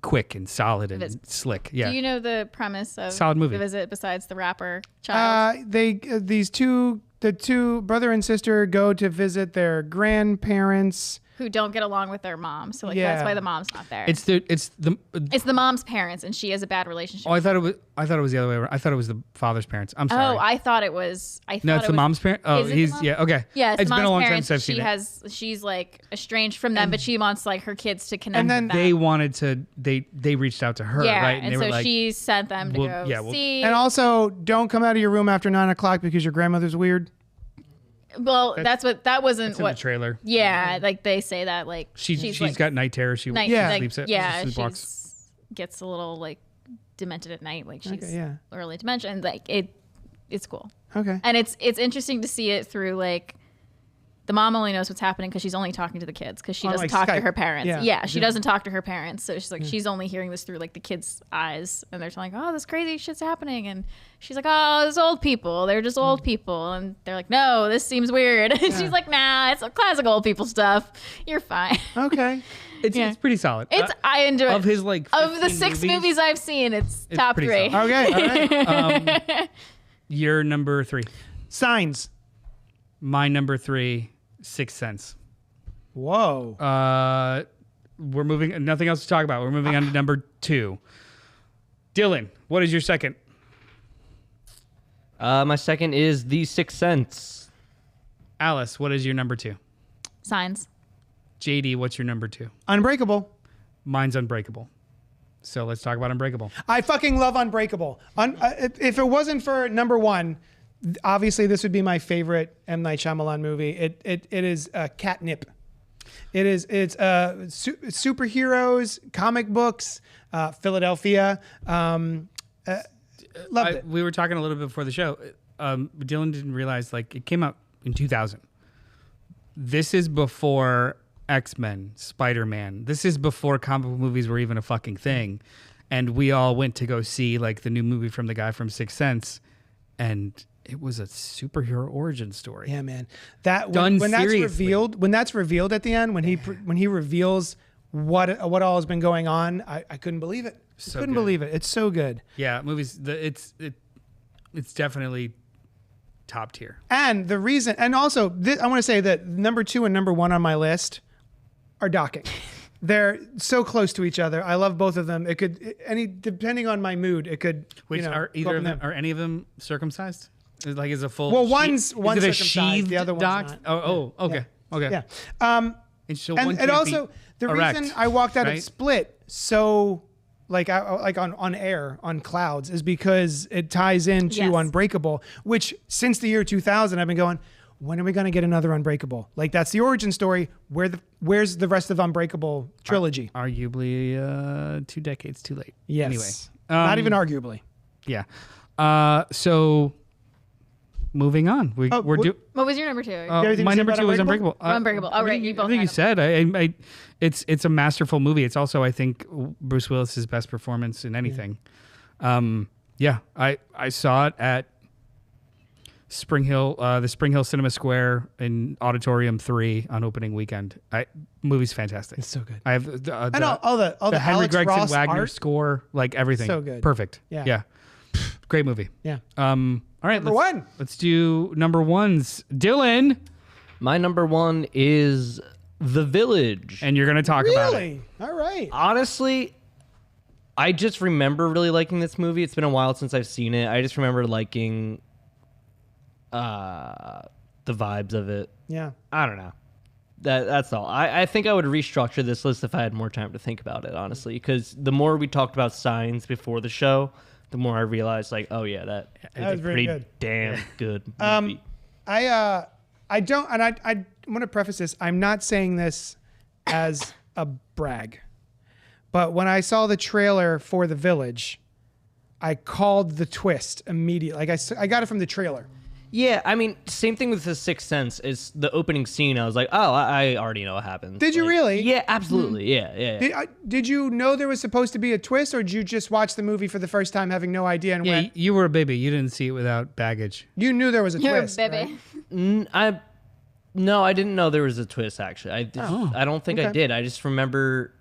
quick and solid and slick. Yeah. Do you know the premise of Solid movie. The Visit besides the rapper child? The two brother and sister go to visit their grandparents. Who don't get along with their mom. So Yeah. that's why the mom's not there. It's the mom's parents, and she has a bad relationship. Oh, I thought it was the other way around. I thought it was the father's parents. I'm sorry. Oh, I thought it was. No, it's the mom's parents. Oh, Is it the he's mom? yeah. Okay. Yeah, it's the been a mom's long time parents. since I've seen it. She's like estranged from them, but she wants like her kids to connect. And then with them. They wanted to. They reached out to her, yeah, right? and they so were like, she sent them to go see. And also, don't come out of your room after 9 o'clock because your grandmother's weird. Well, that wasn't it's in what the trailer. Yeah, like they say that like She's like, got night terror. She sleeps at she gets a little like demented at night, like she's early dementia, and like it's cool. Okay. And it's interesting to see it through like the mom only knows what's happening because she's only talking to the kids because she doesn't talk to her parents. Yeah, she doesn't talk to her parents, so she's like she's only hearing this through like the kids' eyes, and they're telling, oh, this crazy shit's happening, and she's like, oh, it's old people, they're just old people, and they're like, no, this seems weird, and she's like, nah, it's classic old people stuff. You're fine. Okay. It's pretty solid. I enjoy of his like of the 6 movies I've seen. It's top 3. solid. Okay. All right. Your number 3. Signs. My number 3. Sixth Sense. Whoa. We're moving. Nothing else to talk about. We're moving on to number 2. Dylan, what is your second? My second is The Sixth Sense. Alice, what is your number 2? Signs. JD, what's your number 2? Unbreakable. Mine's Unbreakable. So let's talk about Unbreakable. I fucking love Unbreakable. If it wasn't for number 1, obviously this would be my favorite M. Night Shyamalan movie. It is catnip. It is. It's superheroes, comic books, Philadelphia. Loved it. We were talking a little bit before the show. Dylan didn't realize like it came out in 2000. This is before X-Men, Spider-Man. This is before comic book movies were even a fucking thing. And we all went to go see like the new movie from the guy from Sixth Sense, and it was a superhero origin story. Yeah, man. That Done when that's seriously. revealed at the end, when he reveals what all has been going on, I couldn't believe it. So Couldn't good. believe it. It's so good. Yeah, movies. It's definitely top tier. And the reason, and also, I want to say that number 2 and number 1 on my list are docking. They're so close to each other. I love both of them. It could depending on my mood, it could. Which you know, are go either up of and them? down. Are any of them circumcised? Is a full? Well, is one's it a circumcised, sheathed the other one's doc? not. Oh, okay, okay. Yeah. And so one And can't also be the erect, reason I walked out right? of Split so like on air on clouds is because it ties into Yes. Unbreakable, which since the year 2000 I've been going, when are we going to get another Unbreakable? Like that's the origin story. Where's the rest of Unbreakable trilogy? Arguably 2 decades too late. Yes. Anyway, Not even arguably. yeah. So moving on, we're doing. What was your number 2? everything My you said number about 2 was Unbreakable? Unbreakable. Unbreakable. Oh, right. You both I think you had said it's a masterful movie. It's also I think Bruce Willis's best performance in anything. Yeah, I saw it at Spring Hill, the Spring Hill Cinema Square in Auditorium 3 on opening weekend. Movie's fantastic. It's so good. I have And all the Henry Alex Gregson Ross Wagner art. score, like everything. So good. Perfect. Yeah. Yeah. Great movie. Yeah. All right. Number 1. Let's do number 1s. Dylan, My number 1 is The Village. and you're going to talk about it. Really? All right. Honestly, I just remember really liking this movie. It's been a while since I've seen it. I just remember liking the vibes of it. Yeah. I don't know. That's all. I think I would restructure this list if I had more time to think about it, honestly. Because the more we talked about signs before the show, the more I realized, like, oh yeah, that is was a very pretty good. damn good movie. I don't, and I want to preface this. I'm not saying this as a brag, but when I saw the trailer for The Village, I called the twist immediately. Like I got it from the trailer. Yeah, I mean, same thing with The Sixth Sense. Is the opening scene? I was like, oh, I already know what happens. Did you Like, really? Yeah, absolutely. Yeah. Did you know there was supposed to be a twist, or did you just watch the movie for the first time having no idea and Yeah, went? you were a baby. You didn't see it without baggage. You knew there was a You're twist. a baby. right? No, I didn't know there was a twist. Actually, I don't think I okay. did. I just remember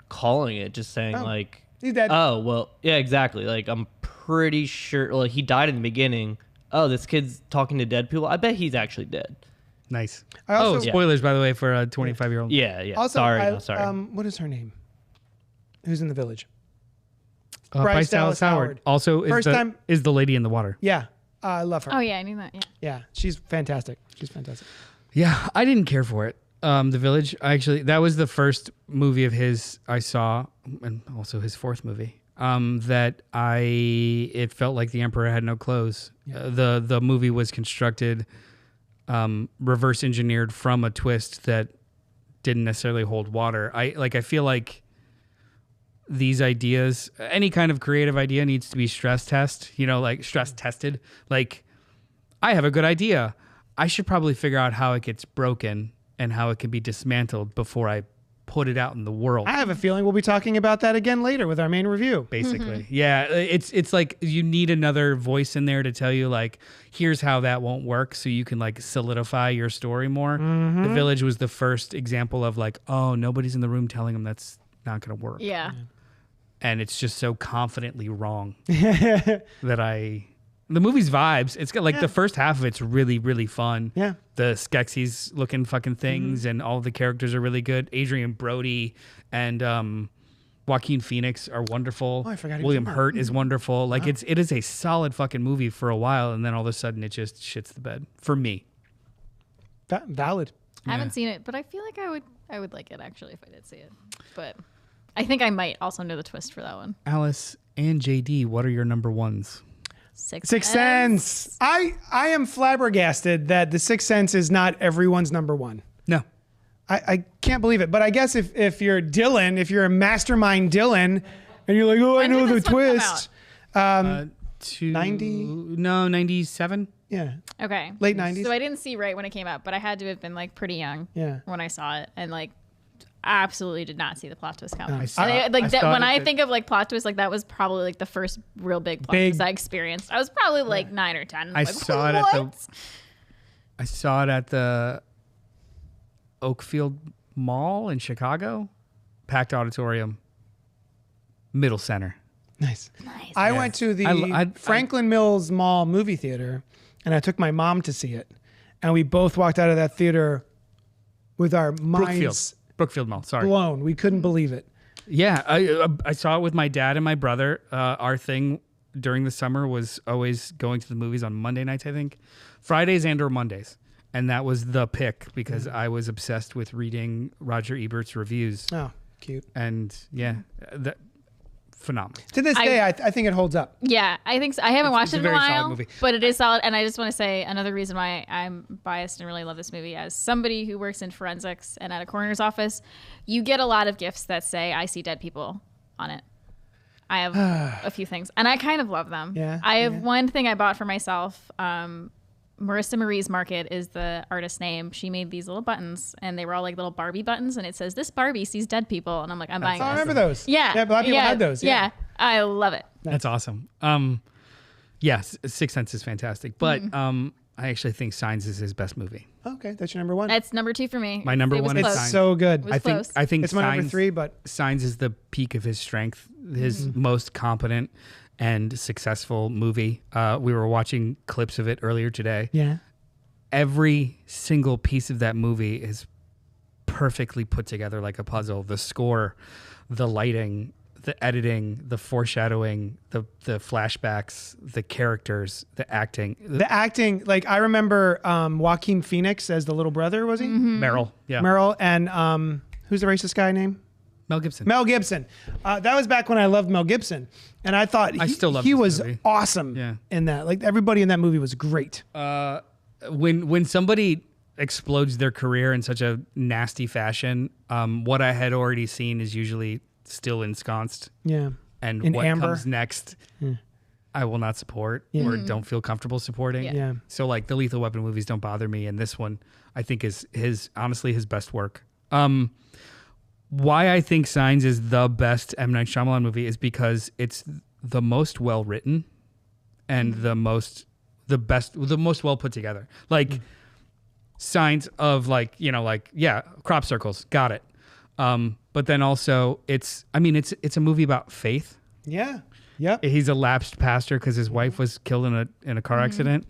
calling it, just saying like, He's dead. oh well, yeah, exactly. Like I'm pretty sure. Well, he died in the beginning. Oh, this kid's talking to dead people. I bet he's actually dead. Nice. I also- Spoilers, by the way, for a 25-year-old. Yeah. Also, sorry. what is her name? Who's in The Village? Bryce Dallas Howard. Also, First time- is the lady in the water. Yeah, I love her. Oh, yeah. I knew that. Yeah. Yeah, she's fantastic. She's fantastic. Yeah, I didn't care for it. The Village. That was the first movie of his I saw, and also his fourth movie. It felt like the Emperor had no clothes. The movie was constructed, reverse engineered from a twist that didn't necessarily hold water. I feel like these ideas, any kind of creative idea needs to be stress tested. Like, I have a good idea. I should probably figure out how it gets broken and how it can be dismantled before I put it out in the world. I have a feeling we'll be talking about that again later with our main review. Basically. Yeah. It's like you need another voice in there to tell you, like, here's how that won't work, so you can like solidify your story more. The Village was the first example of like, oh, nobody's in the room telling them that's not going to work. Yeah. And it's just so confidently wrong that the movie's vibes. It's got like the first half of it's really, really fun. Yeah. The Skeksis looking fucking things and all the characters are really good. Adrian Brody and Joaquin Phoenix are wonderful. Oh, I forgot he was William in that. Hurt is wonderful. Like it is a solid fucking movie for a while, and then all of a sudden it just shits the bed for me. Valid. I haven't seen it, but I feel like I would like it actually if I did see it. But I think I might also know the twist for that one. Alice and JD, what are your number ones? Sixth Sense. I am flabbergasted that The Sixth Sense is not everyone's number one. No. I can't believe it. But I guess if you're Dylan, if you're a mastermind Dylan, and you're like, oh, I When know did the this one come twist. out? 90? No, 97. Yeah. Okay. Late 90s. So I didn't see right when it came out, but I had to have been like pretty young Yeah. when I saw it, and like absolutely did not see the plot twist coming. I saw- Like I that, saw when it I at- think of like plot twist, like that was probably like the first real big plot Big- twist I experienced. I was probably like 9 or 10. I Like, saw it at the Oakfield Mall in Chicago, packed auditorium, middle center. Nice. Nice. I went to the Franklin Mills Mall movie theater, and I took my mom to see it, and we both walked out of that theater with our minds Brookfield Mall. Sorry. blown. We couldn't believe it. Yeah, I saw it with my dad and my brother. Our thing during the summer was always going to the movies on Monday nights, I think, Fridays and or Mondays, and that was the pick because I was obsessed with reading Roger Ebert's reviews. Oh, cute. And yeah, that phenomenal. To this day, I think it holds up. Yeah, I think so. I haven't watched it's a it in a very solid while, movie. but it is solid. And I just want to say another reason why I'm biased and really love this movie as somebody who works in forensics and at a coroner's office, you get a lot of gifts that say "I see dead people" on it. I have a few things, and I kind of love them. Yeah, I have one thing I bought for myself. Marissa Marie's Market is the artist's name. She made these little buttons, and they were all like little Barbie buttons, and it says, "This Barbie sees dead people," and I'm like, I'm buying I this. remember those. Yeah, a lot of people had those. Yeah, I love it. That's awesome. Yes, Sixth Sense is fantastic, but I actually think Signs is his best movie. Okay, that's your number one. That's number 2 for me. My number It was one is close. Signs. So good. It was close. I think It's my number Signs- 3, but Signs is the peak of his strength, his most competent and successful movie. We were watching clips of it earlier today. yeah. Every single piece of that movie is perfectly put together like a puzzle. The score, the lighting, the editing, the foreshadowing, the flashbacks, the characters, the acting. The acting, like I remember Joaquin Phoenix as the little brother, was he? Meryl, yeah. Meryl, and who's the racist guy name? Mel Gibson. Mel Gibson. That was back when I loved Mel Gibson, and I thought I still love he this was movie. awesome Yeah. in that. Like everybody in that movie was great. When somebody explodes their career in such a nasty fashion, what I had already seen is usually still ensconced. Yeah. And In what Amber? comes next, I will not support or don't feel comfortable supporting. Yeah. Yeah. So like the Lethal Weapon movies don't bother me, and this one I think is honestly his best work. Why I think Signs is the best M. Night Shyamalan movie is because it's the most well written and the most well put together. Like Signs of crop circles, got it. But then also it's a movie about faith. Yeah. Yep. He's a lapsed pastor because his wife was killed in a car accident.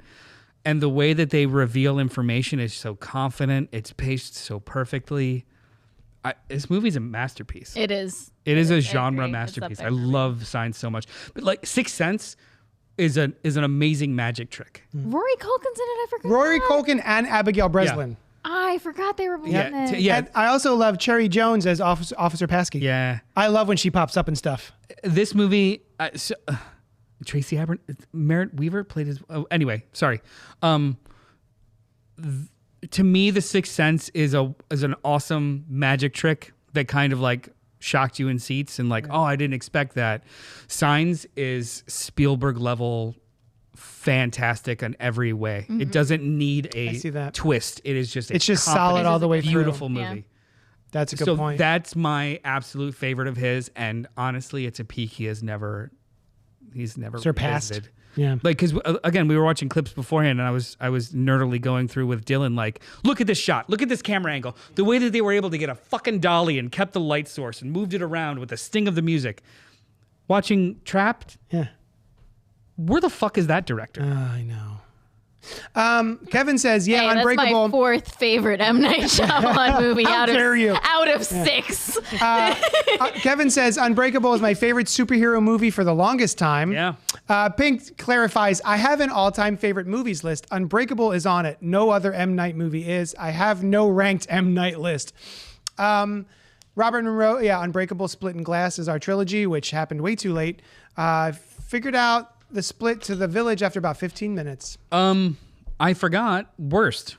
And the way that they reveal information is so confident. It's paced so perfectly. This movie's a masterpiece. It is. It is a I genre agree. It's masterpiece. up I there for me. love Signs so much. But like Sixth Sense is an amazing magic trick. Rory Culkin's in it. I forgot. Rory Culkin and Abigail Breslin. I forgot they were both Yeah, in it. yeah. And I also love Cherry Jones as Officer Paskey. Yeah. I love when she pops up and stuff. This movie, Tracy Abrams, Merritt Weaver played his. Oh, anyway, sorry. To me, The Sixth Sense is an awesome magic trick that kind of like shocked you in seats and like, oh, I didn't expect that. Signs is Spielberg level fantastic in every way. It doesn't need I see a that. twist. It is just It's just solid all the way through. beautiful Yeah. movie. That's a good So point. that's my absolute favorite of his, and honestly, it's a peak he's never Surpassed. revisited. Yeah. Like, because again, we were watching clips beforehand, and I was nerdily going through with Dylan, like, look at this shot, look at this camera angle, the way that they were able to get a fucking dolly and kept the light source and moved it around with the sting of the music. Watching Trapped, Yeah. where the fuck is that director? I know. Kevin says, yeah, Hey, that's Unbreakable. my 4th favorite M. Night Shyamalan movie How dare you. out of 6. Kevin says, Unbreakable is my favorite superhero movie for the longest time. Yeah. Pink clarifies, I have an all-time favorite movies list. Unbreakable is on it. No other M. Night movie is. I have no ranked M. Night list. Robert Monroe, yeah, Unbreakable, Split and Glass is our trilogy, which happened way too late. Figured out the split to The Village after about 15 minutes. I forgot. Worst.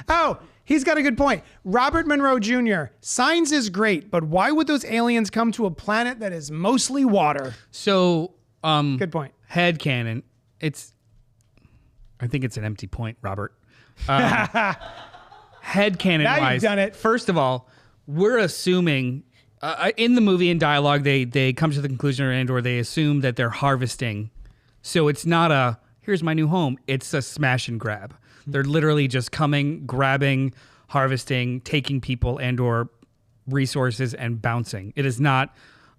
Oh, He's got a good point. Robert Monroe Jr. Science is great, but why would those aliens come to a planet that is mostly water? So, Good point. headcanon. I think it's an empty point, Robert. Headcanon Now wise, you've done it. First of all, we're assuming in the movie and dialogue they come to the conclusion or they assume that they're harvesting. So it's not a here's my new home. It's a smash and grab. They're literally just coming, grabbing, harvesting, taking people and or resources and bouncing. It is not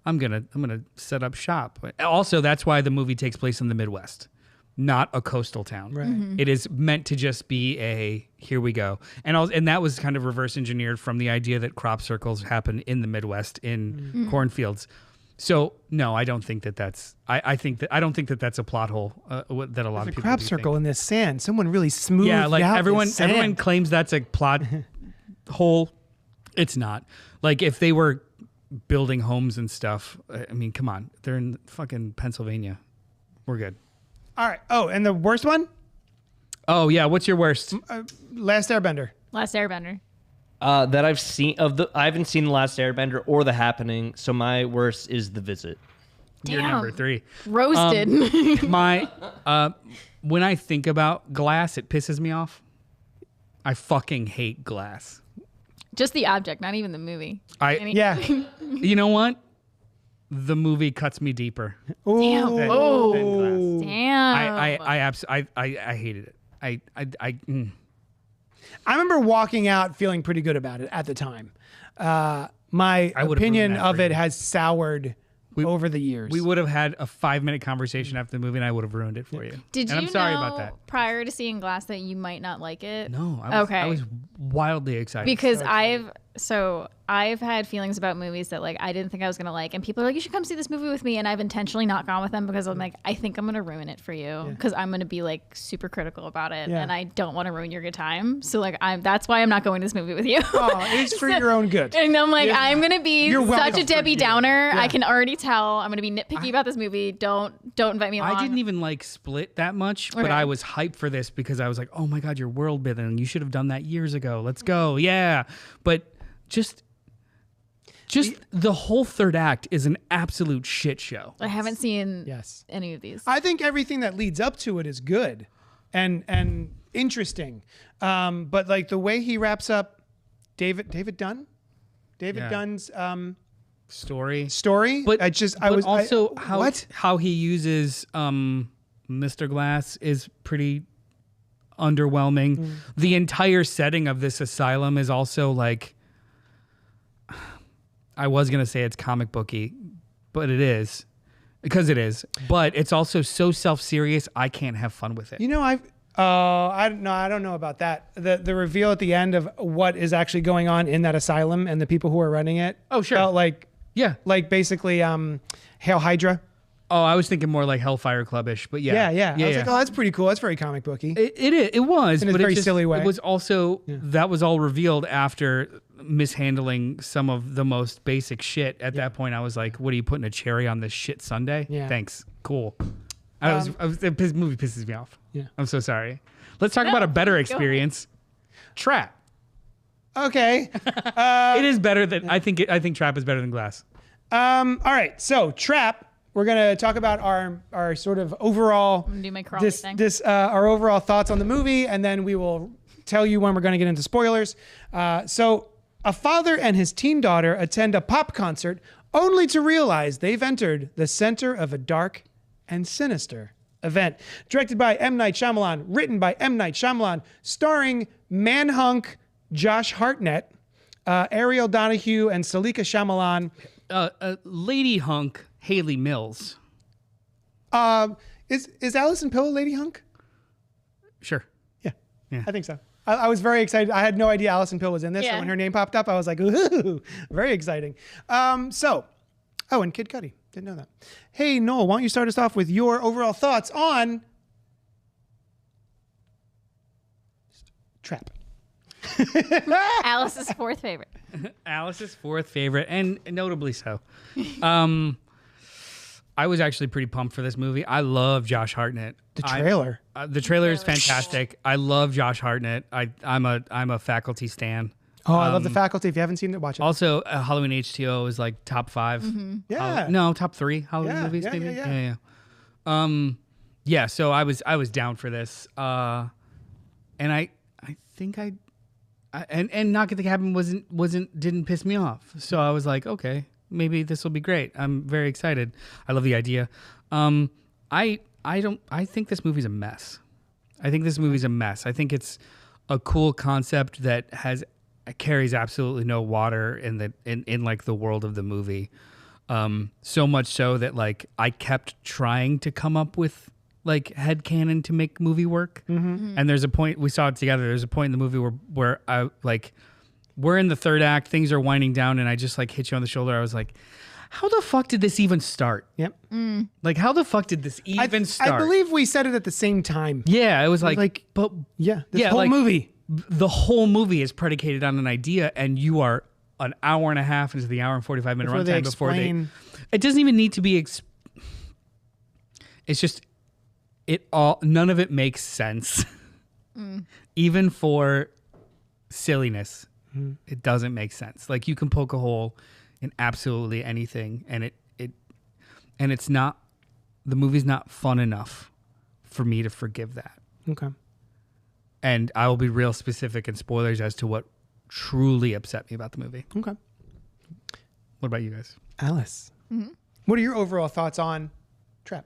I'm gonna set up shop. Also, that's why the movie takes place in the Midwest, not a coastal town. Right. It is meant to just be a here we go, and that was kind of reverse engineered from the idea that crop circles happen in the Midwest in cornfields. So no, I don't think that that's. I don't think that that's a plot hole that a lot There's of a people crop do circle think. in this sand. Someone really smoothed Yeah, like out everyone this sand. everyone claims that's a plot hole. It's not. Like if they were building homes and stuff. I mean, come on, they're in fucking Pennsylvania. We're good. All right. Oh, and the worst one? Oh yeah, what's your worst? Last Airbender. Last Airbender. That I've seen I haven't seen The Last Airbender or The Happening, so my worst is The Visit. You're Damn. number 3. Roasted. My when I think about Glass, it pisses me off. I fucking hate Glass. Just the object, not even the movie. Yeah. You know what? The movie cuts me deeper. Ooh. Damn. than Oh. Glass. Damn. I hated it. I remember walking out feeling pretty good about it at the time. My I would've opinion ruined that of for it you. has soured over the years. We would have had a 5-minute conversation after the movie, and I would have ruined it for you. Did and you I'm sorry know about that. prior to seeing Glass that you might not like it? No, Okay. I was wildly excited. Because I've had feelings about movies that like I didn't think I was gonna like, and people are like, "You should come see this movie with me," and I've intentionally not gone with them because I'm like, I think I'm gonna ruin it for you because I'm gonna be like super critical about it, Yeah. and I don't want to ruin your good time. So like that's why I'm not going to this movie with you. Oh, it's for your own good. And I'm like, I'm gonna be You're welcome such a for Debbie you. Downer. Yeah. I can already tell. I'm gonna be nitpicky about this movie. Don't invite me along. I didn't even like Split that much, but Okay. I was hyped for this because I was like, oh my God, you're world building. You should have done that years ago. Let's go. Yeah. But just the whole third act is an absolute shit show. I haven't seen Yes. any of these. I think everything that leads up to it is good and interesting. But like the way he wraps up David Yeah. Dunn's Story. story. But what? how he uses Mr. Glass is pretty underwhelming. The entire setting of this asylum is also like I was gonna say it's comic booky, but it is because it is. But it's also so self-serious. I can't have fun with it. You know, I don't know about that. The reveal at the end of what is actually going on in that asylum and the people who are running it. Oh, sure. Felt Yeah. like basically Hail Hydra. Oh, I was thinking more like Hellfire Club-ish, but yeah. Yeah. I was like, oh, that's pretty cool. That's very comic booky. It was, In a but very it just, silly way. It was also that was all revealed after mishandling some of the most basic shit. At that point, I was like, "What are you putting a cherry on this shit sundae?" Yeah. Thanks, cool. The movie pisses me off. Yeah. I'm so sorry. Let's talk about a better experience. Trap. Okay. It is better than I think. I think Trap is better than Glass. All right. So Trap. We're gonna talk about our sort of overall I'm gonna do my crawly thing. our overall thoughts on the movie, and then we will tell you when we're gonna get into spoilers. So a father and his teen daughter attend a pop concert only to realize they've entered the center of a dark and sinister event. Directed by M. Night Shyamalan, written by M. Night Shyamalan, starring Manhunk Josh Hartnett, Ariel Donahue, and Salika Shyamalan. Lady Hunk Haley Mills. Is Allison Pill a lady hunk? Sure. Yeah, Yeah. I think so. I was very excited. I had no idea Allison Pill was in this. So Yeah. when her name popped up, I was like, ooh, very exciting. And Kid Cudi. Didn't know that. Hey, Noel, why don't you start us off with your overall thoughts on Trap? Alice's fourth favorite. Alice's fourth favorite, and notably so. I was actually pretty pumped for this movie. I love Josh Hartnett. The trailer. The trailer is fantastic. I love Josh Hartnett. I'm a faculty stan. Oh, I love The Faculty. If you haven't seen it, watch it. Also, Halloween H2O is like top 5. Yeah. No, top 3 Halloween movies, yeah, maybe. yeah. Yeah. So I was down for this, and I think and Knock at the Cabin didn't piss me off. So I was like, okay, maybe this will be great. I'm very excited. I love the idea. I think this movie's a mess. I think it's a cool concept that carries absolutely no water in like the world of the movie. So much so that like I kept trying to come up with like headcanon to make movie work. And there's a point, we saw it together. There's a point in the movie where I like, we're in the third act, things are winding down, and I just like hit you on the shoulder. I was like, how the fuck did this even start? Yep. Like, how the fuck did this even start? I believe we said it at the same time. Yeah, it was like but yeah, this yeah, whole like, movie. The whole movie is predicated on an idea, and you are an hour and a half into the hour and 45-minute runtime before they. It doesn't even need to be. It's just none of it makes sense, even for silliness. It doesn't make sense. Like, you can poke a hole in absolutely anything, and it's not. The movie's not fun enough for me to forgive that. Okay. And I will be real specific in spoilers as to what truly upset me about the movie. Okay. What about you guys? Alice. What are your overall thoughts on Trap?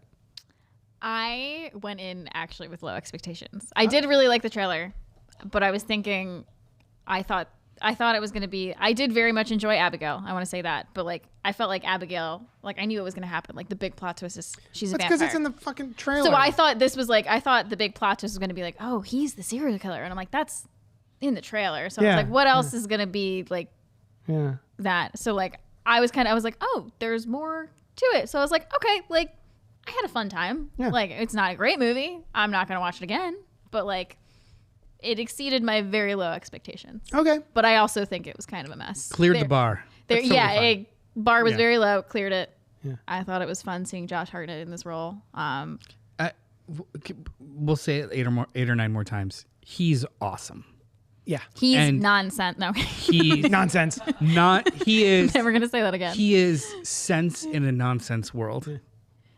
I went in actually with low expectations. I did really like the trailer, but I was thinking, I thought it was going to be, I did very much enjoy Abigail. I want to say that. But like, I felt like Abigail, like I knew it was going to happen. Like the big plot twist is she's a vampire. That's because it's in the fucking trailer. So I thought the big plot twist was going to be like, oh, he's the serial killer. And I'm like, that's in the trailer. So I was like, what else is going to be like that? So like, I was like, oh, there's more to it. So I was like, okay, like I had a fun time. Yeah. Like, it's not a great movie. I'm not going to watch it again. But like, it exceeded my very low expectations. Okay. But I also think it was kind of a mess. Cleared the bar. Bar was very low. Cleared it. Yeah. I thought it was fun seeing Josh Hartnett in this role. We'll say it 8 or 9 more times. He's awesome. Yeah. He's nonsense. No. He's nonsense. He is. Never going to say that again. He is sense in a nonsense world.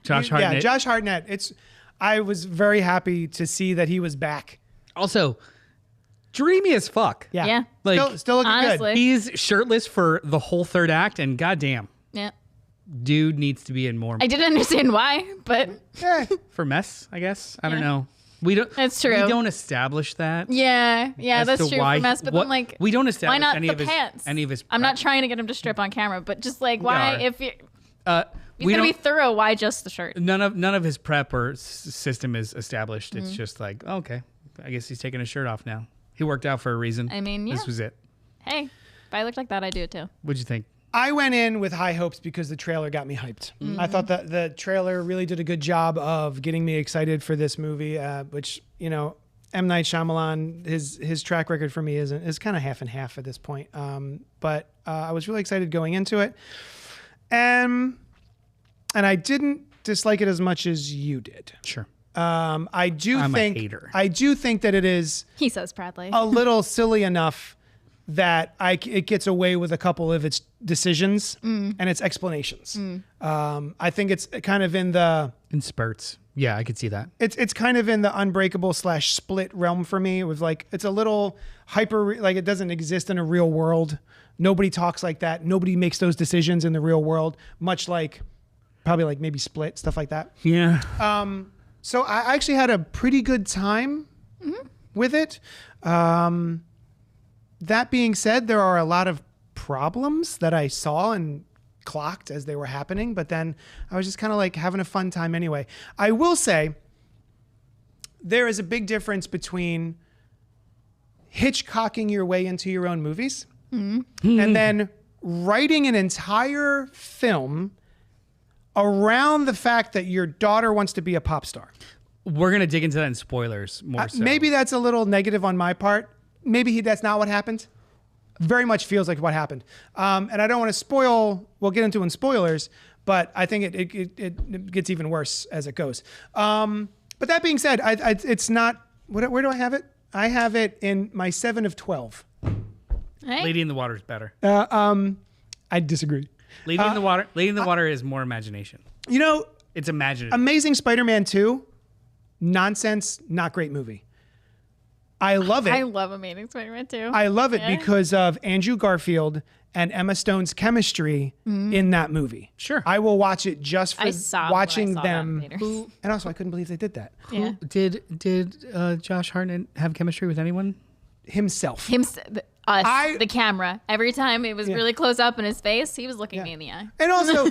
Josh Hartnett. Yeah, Josh Hartnett. I was very happy to see that he was back. Also, dreamy as fuck. Yeah. Like, still looking honestly. good. He's shirtless for the whole third act, and goddamn, Yeah. dude needs to be in more. I didn't understand why, but Yeah. For mess, I guess. I don't know. We don't. That's true. We don't establish that. yeah, as that's to true why- for mess. But what- then like, we don't establish why not any the of his pants? any of his. I'm not trying to get him to strip on camera, but just like, why are. if you We he's gonna be don't. thorough, why just the shirt? None of his prep or system is established. Mm-hmm. It's just like, okay, I guess he's taking his shirt off now. He worked out for a reason. I mean, yeah. This was it. Hey, if I looked like that, I'd do it too. What'd you think? I went in with high hopes because the trailer got me hyped. I thought that the trailer really did a good job of getting me excited for this movie, which, you know, M. Night Shyamalan, his track record for me is kind of half and half at this point. But I was really excited going into it. And I didn't dislike it as much as you did. Sure. I'm a hater. I do think that it is He says proudly. a little silly enough that it gets away with a couple of its decisions and its explanations. I think it's kind of in spurts. Yeah, I could see that. it's kind of in the Unbreakable / Split realm for me. It was like, it's a little hyper, like it doesn't exist in a real world. Nobody talks like that. Nobody makes those decisions in the real world, much like probably like maybe Split, stuff like that. Yeah. So I actually had a pretty good time with it. That being said, there are a lot of problems that I saw and clocked as they were happening, but then I was just kind of like having a fun time anyway. I will say there is a big difference between Hitchcocking your way into your own movies and then writing an entire film around the fact that your daughter wants to be a pop star. We're going to dig into that in spoilers more so. Maybe that's a little negative on my part. Maybe that's not what happened. Very much feels like what happened. And I don't want to spoil, we'll get into in spoilers, but I think it gets even worse as it goes. But that being said, it's not. Where do I have it? I have it in my 7 of 12. Hey. Lady in the Water is better. I disagree. Lady in the Water is more imagination. You know, It's imaginative. Amazing Spider-Man 2, nonsense, not great movie. I love it. I love Amazing Spider-Man too. I love it because of Andrew Garfield and Emma Stone's chemistry in that movie. Sure. I will watch it just for I sobbed watching when I saw them. that theater. And also, I couldn't believe they did that. Yeah. Did Josh Hartnett have chemistry with anyone? Himself. The camera. Every time it was really close up in his face, he was looking me in the eye. And also,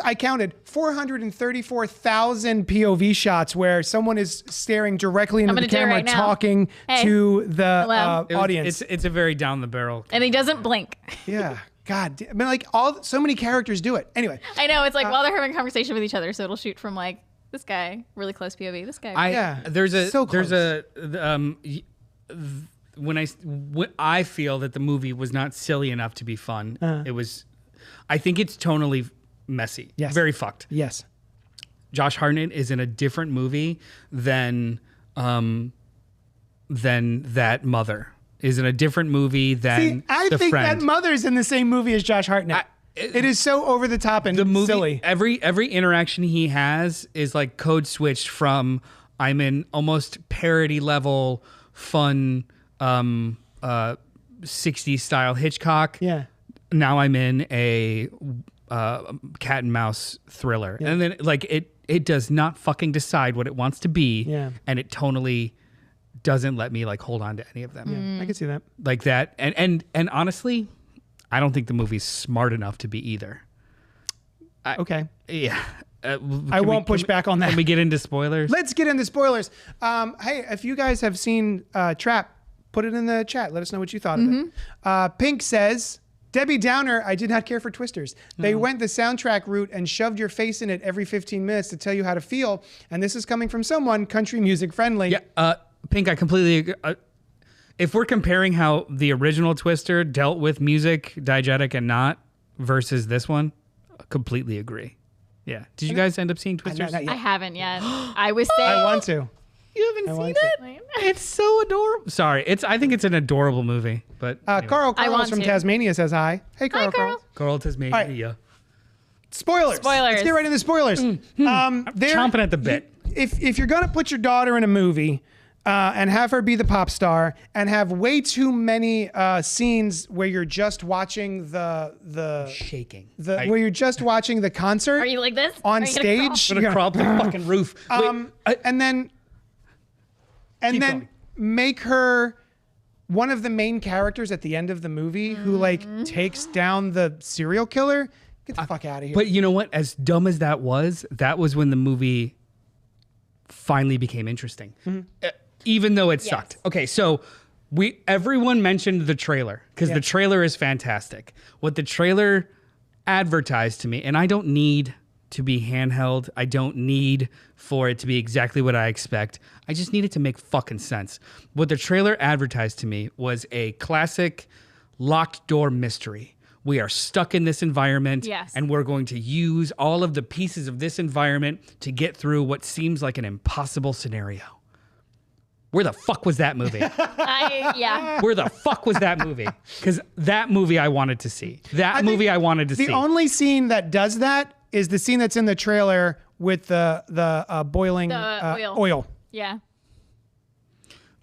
I counted 434,000 POV shots where someone is staring directly into the camera, talking to the audience. It's a very down the barrel. And he doesn't blink. Yeah. God, I mean, so many characters do it. Anyway. I know. It's like while they're having a conversation with each other, so it'll shoot from like this guy, really close POV, this guy. When I feel that the movie was not silly enough to be fun. It was, I think it's tonally messy. Yes. Very fucked. Yes. Josh Hartnett is in a different movie than that Mother is in a different movie than I The think Friend. that Mother's in the same movie as Josh Hartnett. It is so over the top and The movie, silly. every interaction he has is like code switched from I'm in almost parody level fun 60s style Hitchcock. Yeah. Now I'm in a cat and mouse thriller. And then like it does not fucking decide what it wants to be. Yeah. And it tonally doesn't let me like hold on to any of them. I can see that. Like that. And honestly, I don't think the movie's smart enough to be either. Okay. Yeah. I won't push back on that. Can we get into spoilers? Let's get into spoilers. Hey, if you guys have seen Trap, put it in the chat. Let us know what you thought of it. Pink says, Debbie Downer, I did not care for Twisters. They went the soundtrack route and shoved your face in it every 15 minutes to tell you how to feel. And this is coming from someone country music friendly. Yeah, Pink, I completely agree. If we're comparing how the original Twister dealt with music, diegetic and not, versus this one, I completely agree. Yeah. Did you guys end up seeing Twisters? Not yet. I haven't yet. I was saying. I want to. You haven't seen want it? It's so adorable. Sorry, I think it's an adorable movie. But anyway. Carl want from to. Tasmania says hi. Hey, Carl. Hi, Carl. Carl Tasmania. All right. Spoilers. Let's get right into spoilers. Chomping at the bit. If you're gonna put your daughter in a movie and have her be the pop star and have way too many scenes where you're just watching the Shaking. where you're just watching the concert Are you like this? on Are you gonna stage, I'm gonna crawl up the fucking roof. and then going. make her one of the main characters at the end of the movie who like takes down the serial killer. Get the fuck out of here. But you know what? As dumb as that was when the movie finally became interesting. Even though it sucked. Okay, so everyone mentioned the trailer because the trailer is fantastic. What the trailer advertised to me, and I don't need to be handheld. I don't need for it to be exactly what I expect. I just need it to make fucking sense. What the trailer advertised to me was a classic locked door mystery. We are stuck in this environment, and we're going to use all of the pieces of this environment to get through what seems like an impossible scenario. Where the fuck was that movie? Where the fuck was that movie? Because that movie I wanted to see. I wanted to see. The only scene that does that is the scene that's in the trailer with the boiling oil. Yeah.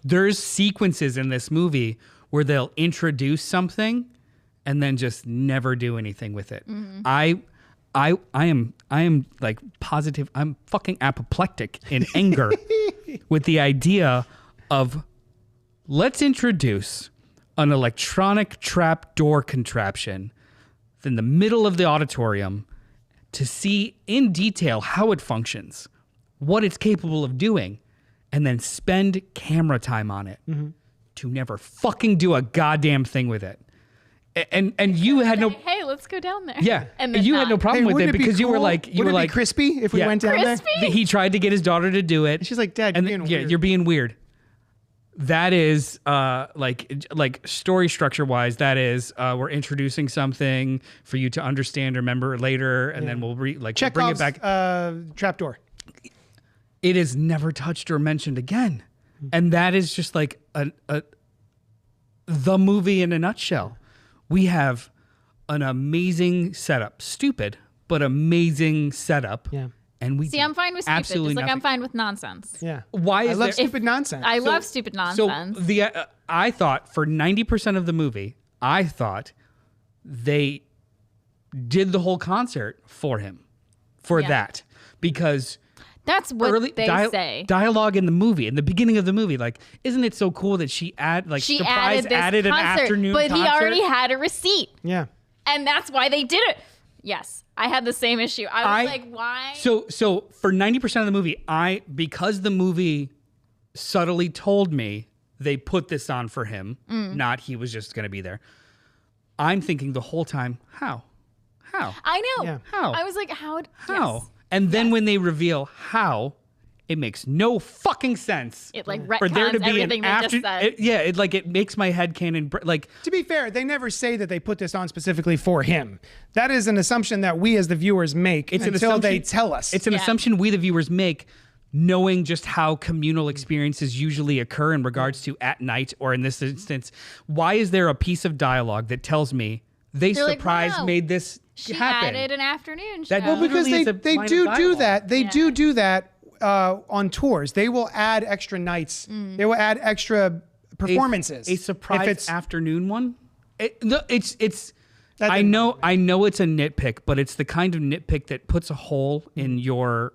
There's sequences in this movie where they'll introduce something and then just never do anything with it. I am like positive. I'm fucking apoplectic in anger with the idea of let's introduce an electronic trap door contraption in the middle of the auditorium to see in detail how it functions, what it's capable of doing, and then spend camera time on it to never fucking do a goddamn thing with it. And you had no. Hey, let's go down there. Yeah, and you had no problem with it because you were like, would it be crispy if we went down there? He tried to get his daughter to do it. She's like, Dad, you're being weird. You're being weird. that is like story structure wise, that is we're introducing something for you to understand or remember later, and then we'll bring it back. Trapdoor. It is never touched or mentioned again, and that is just like the movie in a nutshell. We have an amazing setup, stupid but amazing setup. Yeah. And we I'm fine with stupid. absolutely Just like nothing. I'm fine with nonsense. Yeah. Why is I love there? stupid nonsense. I love stupid nonsense. So I thought for 90% of the movie, I thought they did the whole concert for him, for that, because That's what they say. Dialogue in the movie, in the beginning of the movie, like, isn't it so cool that she added added an concert, afternoon but concert? he already had a receipt, Yeah. and that's why they did it. Yes, I had the same issue. I was like, why? So for 90% of the movie, because the movie subtly told me they put this on for him, not he was just going to be there. I'm thinking the whole time, how? I know. Yeah. How? I was like, how? How? And then when they reveal how, it makes no fucking sense. It like for there to retcons be everything they just said. It makes my head canon like. To be fair, they never say that they put this on specifically for him. That is an assumption that we as the viewers make until they tell us. It's an assumption we the viewers make, knowing just how communal experiences usually occur in regards to at night, or in this instance, why is there a piece of dialogue that tells me they They're like, surprise wow, made this She happen? added an afternoon show. That- Well, because literally is a they line of do dialogue. that. They Yeah. do that on tours. They will add extra nights. They will add extra performances. A surprise If it's afternoon one. It's. That I didn't know it's a nitpick, but it's the kind of nitpick that puts a hole in your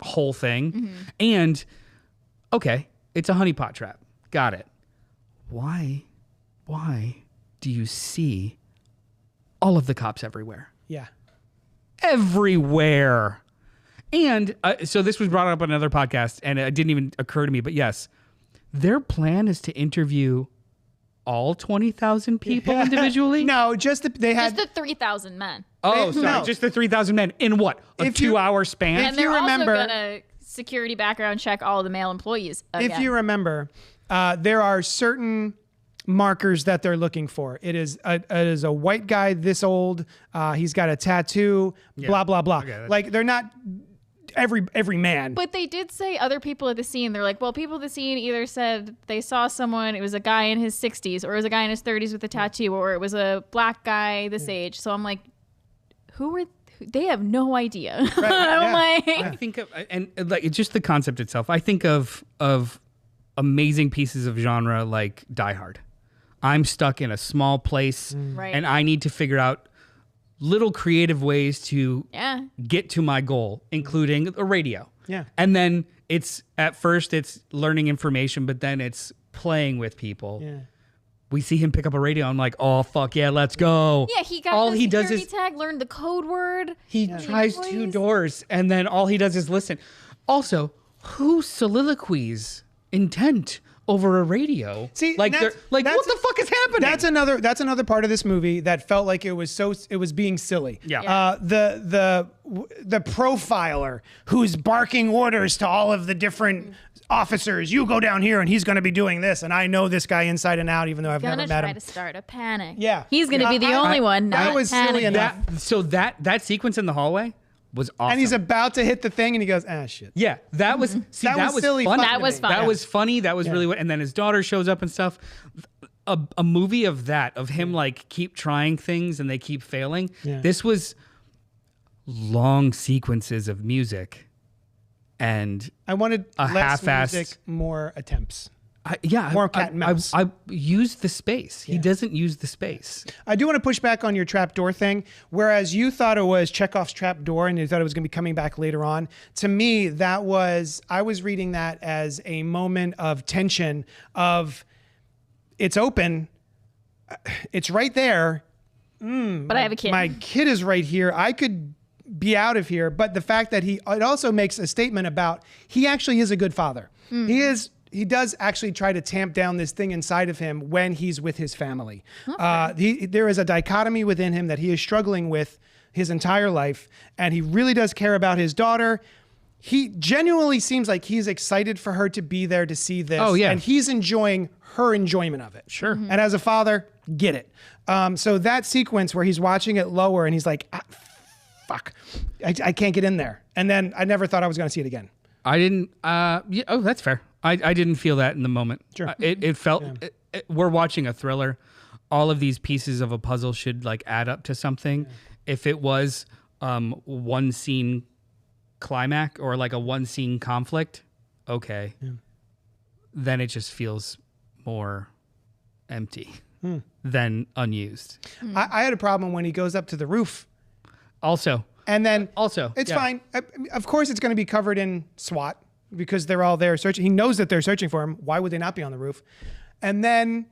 whole thing. And okay, it's a honeypot trap. Got it. Why do you see all of the cops everywhere? yeah. Everywhere. And so this was brought up on another podcast, and it didn't even occur to me, but yes, their plan is to interview all 20,000 people individually? No, just they had. Just the 3,000 men. Oh, sorry, no. just the 3,000 men in what? A If you- 2-hour span? And If they're you remember- also going to security background check all of the male employees again. if you remember, there are certain markers that they're looking for. It is a white guy this old. He's got a tattoo. Blah blah blah. Okay, like they're not every man. But they did say other people at the scene. They're like, well, people at the scene either said they saw someone, it was a guy in his 60s, or it was a guy in his 30s with a tattoo, or it was a black guy this age. So I'm like, they have no idea. I'm yeah. like, I think of, and like it's just the concept itself. I think of amazing pieces of genre like Die Hard. I'm stuck in a small place, Right. and I need to figure out little creative ways to yeah. get to my goal, including a radio. Yeah. And then at first it's learning information, but then it's playing with people. Yeah. We see him pick up a radio. I'm like, oh fuck yeah, let's go. Yeah, he got all the he does security is tag, learned the code word. he tries 2 Employees. doors, and then all he does is listen. Also, who soliloquies intent over a radio? See, like that's- what that's- the fuck is happening? That's another part of this movie that felt like it was being silly. Yeah. The profiler who's barking orders to all of the different officers. You go down here and he's going to be doing this, and I know this guy inside and out, even though I've Gonna never met try him. to start a panic. Yeah. He's gonna be the only one. that Not was silly panicking. enough. that sequence in the hallway was awesome. And he's about to hit the thing, and he goes, "Ah, shit." yeah, that was That was silly funny. fun That to was me. fun. That was funny. That was really. And then his daughter shows up and stuff. A movie of him like keep trying things and they keep failing. Yeah. This was long sequences of music, and I wanted A less half-assed- music, more attempts. more cat and mouse. I used the space. He doesn't use the space. I do want to push back on your trapdoor thing. Whereas you thought it was Chekhov's trapdoor and you thought it was going to be coming back later on. To me, I was reading that as a moment of tension of it's open, it's right there. But I have a kid. My kid is right here. I could be out of here. But the fact that it also makes a statement about he actually is a good father. He does actually try to tamp down this thing inside of him when he's with his family. There is a dichotomy within him that he is struggling with his entire life, and he really does care about his daughter. he genuinely seems like he's excited for her to be there to see this. Oh, yeah. And he's enjoying her enjoyment of it. Sure. And as a father, get it. So that sequence where he's watching it lower and he's like, fuck, I can't get in there. And then I never thought I was going to see it again. I didn't. Yeah, oh, that's fair. I didn't feel that in the moment. Sure. It felt. We're watching a thriller. All of these pieces of a puzzle should like add up to something. Yeah. If it was one scene climax or like a one scene conflict, okay, then it just feels more empty than unused. I had a problem when he goes up to the roof. Also. And then it's yeah. fine. Of course, it's going to be covered in SWAT because they're all there searching. He knows that they're searching for him. Why would they not be on the roof? And then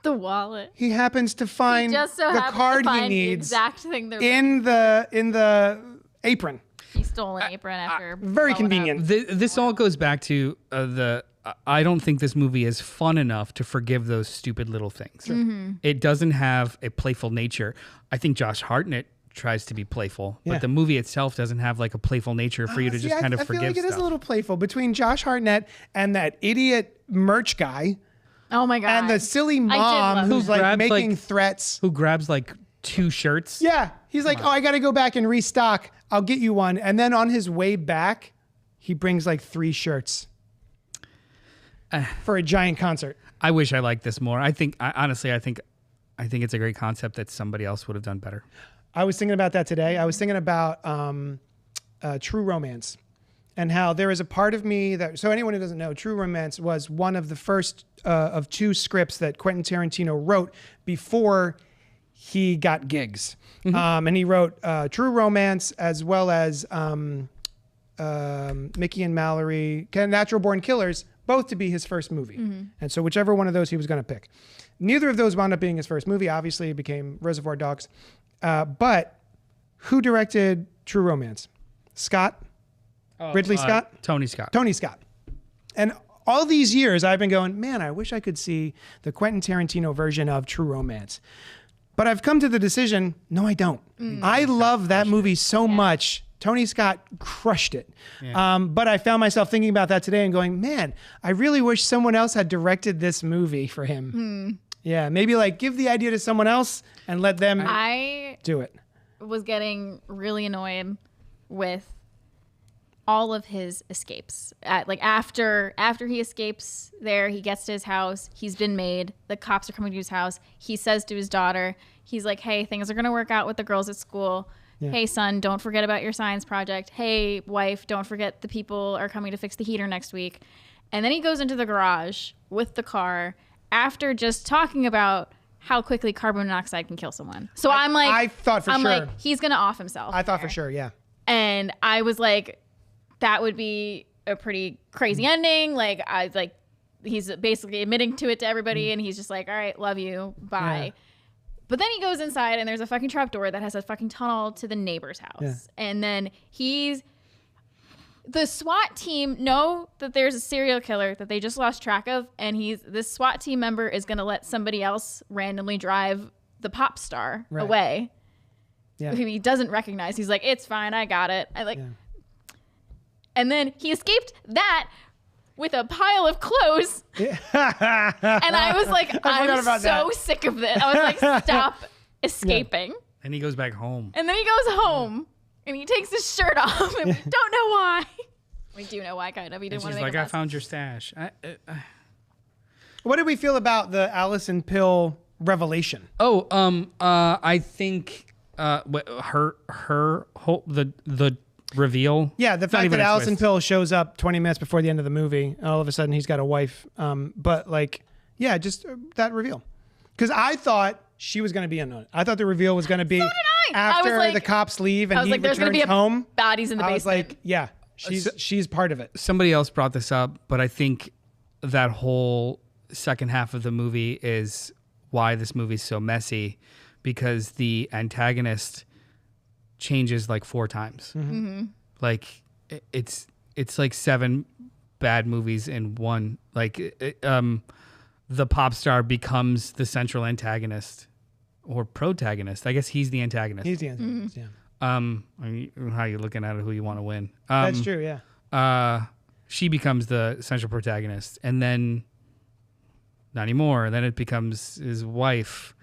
the wallet. He happens to find the card he needs. The exact thing they're in the apron. He stole an apron after. Very convenient. This all goes back to I don't think this movie is fun enough to forgive those stupid little things. Mm-hmm. It doesn't have a playful nature. I think Josh Hartnett tries to be playful, but the movie itself doesn't have like a playful nature for you to just kind of forgive stuff. I feel like it is a little playful between Josh Hartnett and that idiot merch guy. Oh my God. And the silly mom who's like making threats. Who grabs like 2 shirts. Yeah. He's like, I got to go back and restock. I'll get you one. And then on his way back, he brings like 3 shirts. For a giant concert. I wish I liked this more. I think it's a great concept that somebody else would have done better. I was thinking about that today. I was thinking about True Romance and how there is a part of me that, so anyone who doesn't know, True Romance was one of the first of 2 scripts that Quentin Tarantino wrote before he got gigs. Mm-hmm. And he wrote True Romance as well as Mickey and Mallory, Natural Born Killers, both to be his first movie. Mm-hmm. And so whichever one of those he was going to pick. Neither of those wound up being his first movie. Obviously, it became Reservoir Dogs. But who directed True Romance? Scott? Ridley Scott? Tony Scott. Tony Scott. And all these years, I've been going, man, I wish I could see the Quentin Tarantino version of True Romance. But I've come to the decision, no, I don't. I love that movie so much. Tony Scott crushed it. Yeah. But I found myself thinking about that today and going, man, I really wish someone else had directed this movie for him. Yeah, maybe like give the idea to someone else and let them do it. I was getting really annoyed with all of his escapes. After he escapes there, he gets to his house. He's been made. The cops are coming to his house. He says to his daughter, he's like, hey, things are going to work out with the girls at school. Yeah. Hey, son, don't forget about your science project. Hey, wife, don't forget the people are coming to fix the heater next week. And then he goes into the garage with the car after just talking about how quickly carbon monoxide can kill someone. So I thought for sure he's going to off himself. I thought for sure, yeah. And I was like, that would be a pretty crazy ending. He's basically admitting to it to everybody, and he's just like, all right, love you, bye. Yeah. But then he goes inside, and there's a fucking trapdoor that has a fucking tunnel to the neighbor's house. Yeah. And then the SWAT team know that there's a serial killer that they just lost track of, and this SWAT team member is going to let somebody else randomly drive the pop star away. Yeah. Who he doesn't recognize. He's like, it's fine, I got it. And then he escaped that with a pile of clothes. Yeah. And I was like, I'm so sick of this. I was like, stop escaping. Yeah. And he goes back home. And then he goes home and he takes his shirt off and we don't know why. We do know why, kind of. He didn't want to make I found your stash. What did we feel about the Allison Pill revelation? I think her whole the reveal. Yeah, the fact that Allison Pill shows up 20 minutes before the end of the movie, all of a sudden he's got a wife. But just that reveal. Because I thought she was going to be in on it. I thought the reveal was going to be after the cops leave and he returns home. Bodies in the basement. I was like, yeah, she's part of it. Somebody else brought this up, but I think that whole second half of the movie is why this movie's so messy, because the antagonist changes like 4 times. Mm-hmm. Like it's like 7 bad movies in one. The pop star becomes the central antagonist or protagonist. I guess he's the antagonist. He's the antagonist. I mean, how you looking at it, who you want to win. That's true. Yeah. She becomes the central protagonist, and then not anymore. Then it becomes his wife,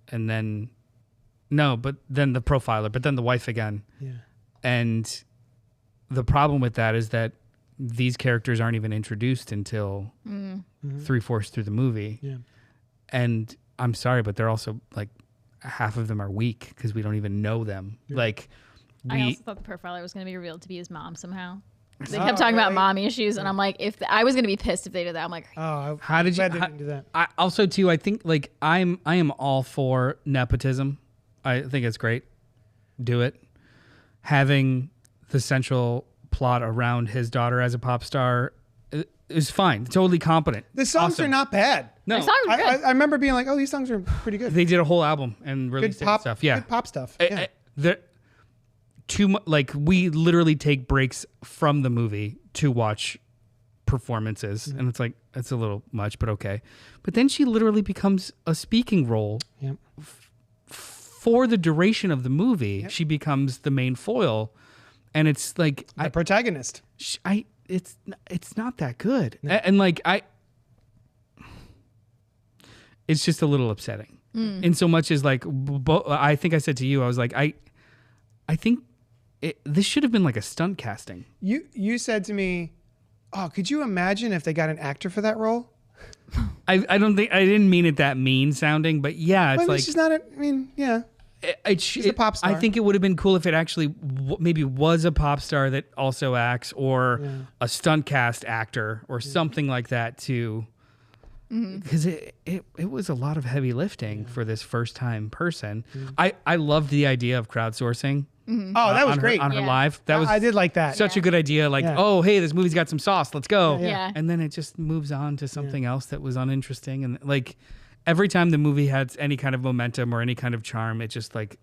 and then but then the profiler, but then the wife again. Yeah. And the problem with that is that these characters aren't even introduced until 3/4 through the movie. Yeah. And I'm sorry, but they're also like half of them are weak because we don't even know them. Yeah. Like I also thought the profiler was going to be revealed to be his mom somehow. They kept talking about mommy issues, and I'm like, I was going to be pissed if they did that. I'm like, how did you do that? I also too, I think like I am all for nepotism. I think it's great. Do it. Having the central plot around his daughter as a pop star is fine. Totally competent. The songs are not bad. No, the songs are good. I remember being like, oh, these songs are pretty good. They did a whole album and released stuff. Yeah, good pop stuff. Like we literally take breaks from the movie to watch performances, and it's like it's a little much, but okay. But then she literally becomes a speaking role for the duration of the movie. She becomes the main foil, and it's like the protagonist. It's not that good, and like it's just a little upsetting. In so much as like I think I said to you, I was like I think. This should have been like a stunt casting. You said to me, "Oh, could you imagine if they got an actor for that role?" I didn't mean it that mean sounding, but yeah, it's like she's not. She's a pop star. I think it would have been cool if it actually maybe was a pop star that also acts, or a stunt cast actor, or something like that too. Because it was a lot of heavy lifting for this first time person. I loved the idea of crowdsourcing. Oh, that was great on her live. That was I did like that. Such a good idea. Like, oh, hey, this movie's got some sauce. Let's go. Yeah. And then it just moves on to something else that was uninteresting. And like every time the movie had any kind of momentum or any kind of charm, it just like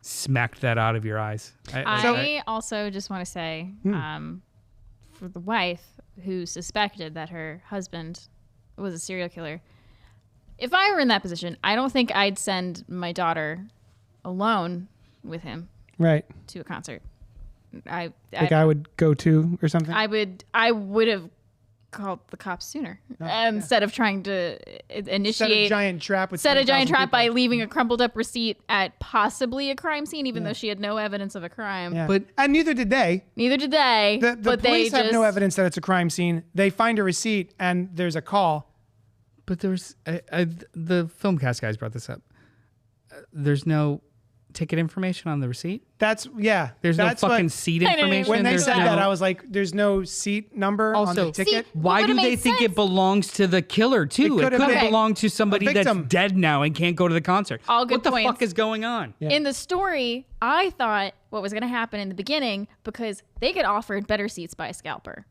smacked that out of your eyes. I also just want to say, for the wife who suspected that her husband was a serial killer, if I were in that position, I don't think I'd send my daughter alone with him. Right. To a concert. I would go to or something. I would have called the cops sooner instead of trying to initiate set a giant trap by leaving a crumpled up receipt at possibly a crime scene, even though she had no evidence of a crime. Yeah. And neither did they. The police have no evidence that it's a crime scene. They find a receipt and there's a call. But there's the film cast guys brought this up. There's no ticket information on the receipt. There's no fucking seat information. When they said that, I was like, there's no seat number on the ticket. Why do they think it belongs to the killer too? It could have belonged to somebody that's dead now and can't go to the concert. All good What points. the fuck is going on? Yeah. In the story, I thought what was going to happen in the beginning, because they get offered better seats by a scalper.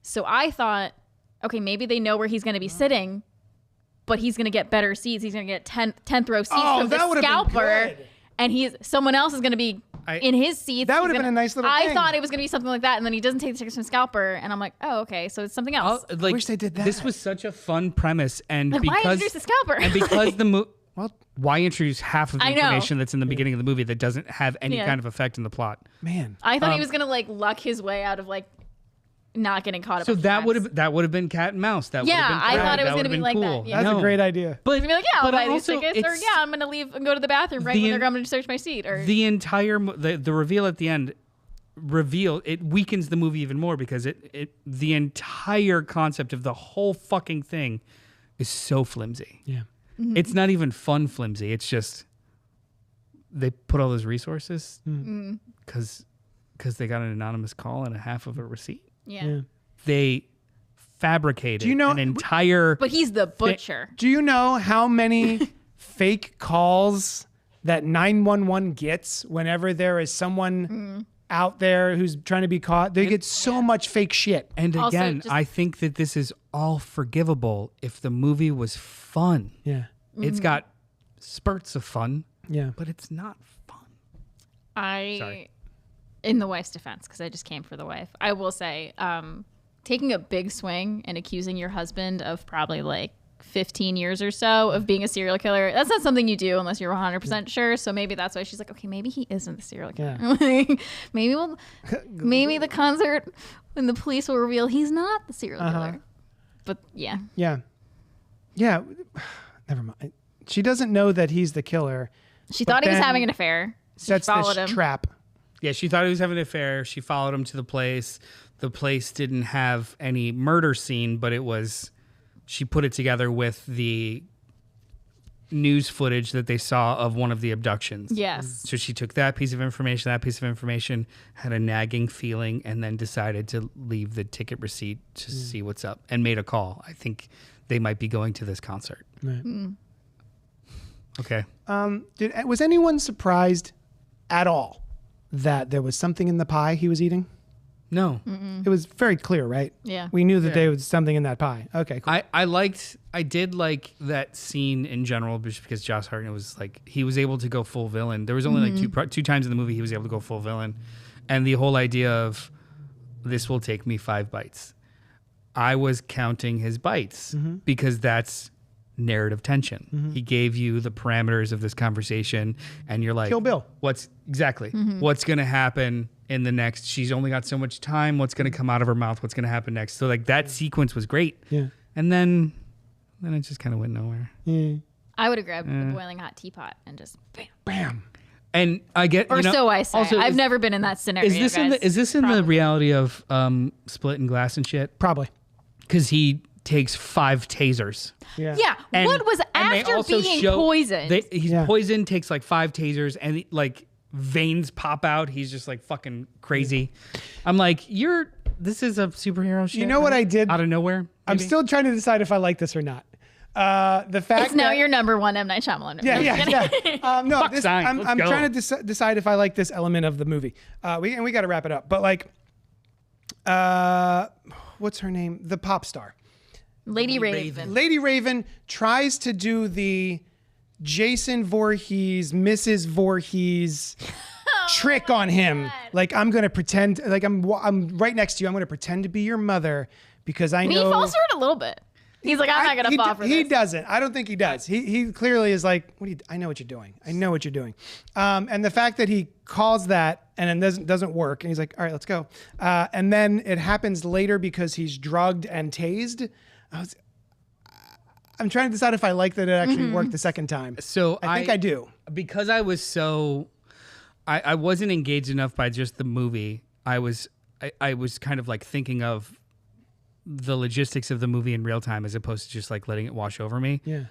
So I thought, okay, maybe they know where he's going to be sitting, but he's going to get better seats. He's going to get 10th row seats from the scalper. And someone else is going to be in his seats. That would have been a nice little thing. I thought it was going to be something like that, and then he doesn't take the tickets from scalper, and I'm like, oh, okay, so it's something else. I wish they did that. This was such a fun premise, and like, because why introduce the scalper? And because why introduce half of the information that's in the beginning of the movie that doesn't have any kind of effect in the plot? Man, I thought he was going to like luck his way out of like not getting caught up. So that would have been cat and mouse. That I thought it was going to be like cool. that. Yeah. That's a great idea. But be like, I'll buy these tickets, or I'm going to leave and go to the bathroom right when they're going to search my seat. Or the entire the reveal at the end it weakens the movie even more, because the entire concept of the whole fucking thing is so flimsy. Yeah, it's not even fun flimsy. It's just they put all those resources because they got an anonymous call and a half of a receipt. Yeah. They fabricated an entire... But he's the butcher. Do you know how many fake calls that 911 gets whenever there is someone out there who's trying to be caught? They get so much fake shit. And again, I think that this is all forgivable if the movie was fun. Yeah. It's got spurts of fun. Yeah. But it's not fun. Sorry. In the wife's defense, because I just came for the wife, I will say, taking a big swing and accusing your husband of probably like 15 years or so of being a serial killer. That's not something you do unless you're 100% sure. So maybe that's why she's like, okay, maybe he isn't the serial killer. Yeah. maybe the concert when the police will reveal he's not the serial killer. But yeah. Yeah. Never mind. She doesn't know that he's the killer. She thought he was having an affair. Sets this trap. Yeah, she thought he was having an affair. She followed him to the place. The place didn't have any murder scene, but it was... She put it together with the news footage that they saw of one of the abductions. Yes. So she took that piece of information, had a nagging feeling, and then decided to leave the ticket receipt to see what's up and made a call. I think they might be going to this concert. Right. Okay. Was anyone surprised at all that there was something in the pie he was eating? No. It was very clear, right? Yeah. We knew that there was something in that pie. Okay, cool. I did like that scene in general just because Josh Hartnett was like, he was able to go full villain. There was only like two times in the movie he was able to go full villain. And the whole idea of this will take me 5 bites. I was counting his bites because that's narrative tension. He gave you the parameters of this conversation and you're like, Kill Bill. What's going to happen in the next? She's only got so much time. What's going to come out of her mouth? What's going to happen next? So like that sequence was great. Yeah. And then it just kind of went nowhere. Yeah. I would have grabbed the boiling hot teapot and just bam. Bam. And I get, Or so I say. Also, I've never been in that scenario. Is this in the reality of Split and Glass and shit? Probably. Because he takes 5 tasers. Yeah. Yeah. What was after being poisoned? He's poisoned, takes like 5 tasers, and like veins pop out. He's just like fucking crazy. I'm like, this is a superhero shit. You know what I did? Out of nowhere? Maybe? I'm still trying to decide if I like this or not. The fact it's now your number one M. Night Shyamalan. Yeah. No, I'm go. trying to decide if I like this element of the movie. We got to wrap it up. But like, what's her name? The pop star. Lady Raven. Lady Raven tries to do the Jason Voorhees, Mrs. Voorhees trick on him. God. Like, I'm going to pretend, like I'm right next to you. I'm going to pretend to be your mother because I know. He falls for it a little bit. He's like, I'm not going to fall for this. He doesn't. I don't think he does. He clearly is like, I know what you're doing. I know what you're doing. And the fact that he calls that and then doesn't work. And he's like, all right, let's go. And then it happens later because he's drugged and tased. I'm trying to decide if I like that it actually worked the second time. So I think I do. Because I was I wasn't engaged enough by just the movie. I was kind of like thinking of the logistics of the movie in real time as opposed to just like letting it wash over me. Yeah.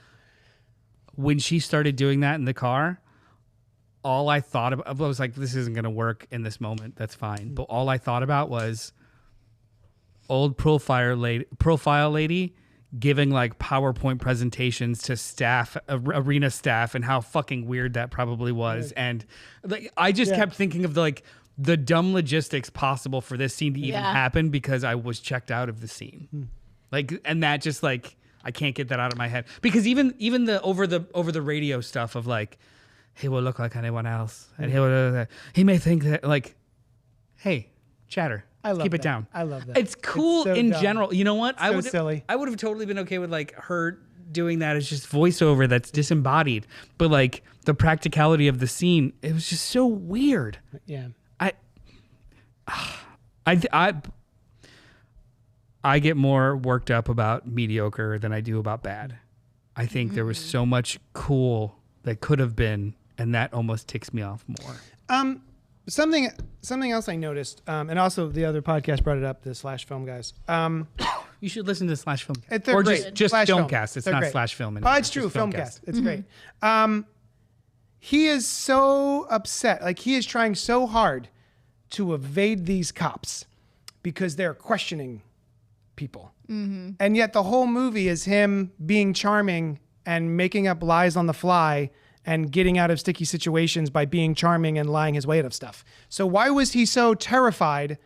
When she started doing that in the car, all I thought about, I was like, this isn't going to work in this moment. That's fine. But all I thought about was old profile lady giving like PowerPoint presentations to staff, arena staff, and how fucking weird that probably was. And like, I just kept thinking of the dumb logistics possible for this scene to even happen because I was checked out of the scene. Like, and that just like, I can't get that out of my head because even the over the radio stuff of like, he will look like anyone else and he may think that like, hey, chatter. Keep it down. I love that. It's cool so in dumb. general. You know what? Silly. I would have totally been okay with like her doing that as just voiceover that's disembodied. But like the practicality of the scene, it was just so weird. Yeah. I get more worked up about mediocre than I do about bad. I think there was so much cool that could have been, and that almost ticks me off more. Something else I noticed, and also the other podcast brought it up, the Slash Film guys. You should listen to Slash Film. They're or great. just Slash Film. Filmcast. It's They're not great. Slash Film. Oh, it's true. Filmcast. It's great. He is so upset. Like, he is trying so hard to evade these cops because they're questioning people. And yet the whole movie is him being charming and making up lies on the fly and getting out of sticky situations by being charming and lying his way out of stuff. So why was he so terrified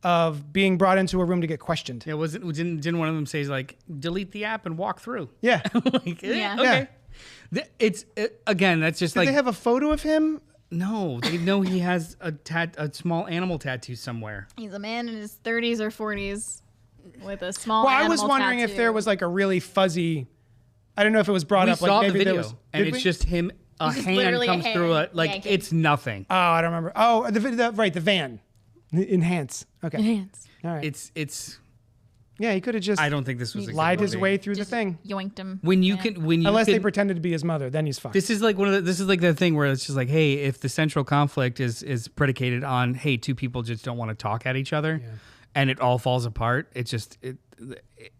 of being brought into a room to get questioned? Yeah, didn't one of them say like delete the app and walk through? Yeah. Like, Yeah. Okay. Again, that's just Did like they have a photo of him? no. They know he has a small animal tattoo somewhere. He's a man in his 30s or 40s with a small Well, I animal was wondering if tattoo. there was like a really fuzzy I don't know if it was brought We up. saw Like the maybe there video, was. and Did it's we? just him. A It's just hand literally a comes hand through it. Like yanking. it's nothing. Oh, I don't remember. Oh, the van. Enhance. Okay. Hands. All right. It's. Yeah, he could have just I don't think this was a good lied his movie. way through the Just thing. yoinked him. When you Yeah. can, when you Unless they can, pretended to be his mother, then he's fine. This is like this is like the thing where it's just like, hey, if the central conflict is predicated on, hey, two people just don't want to talk at each other, and it all falls apart.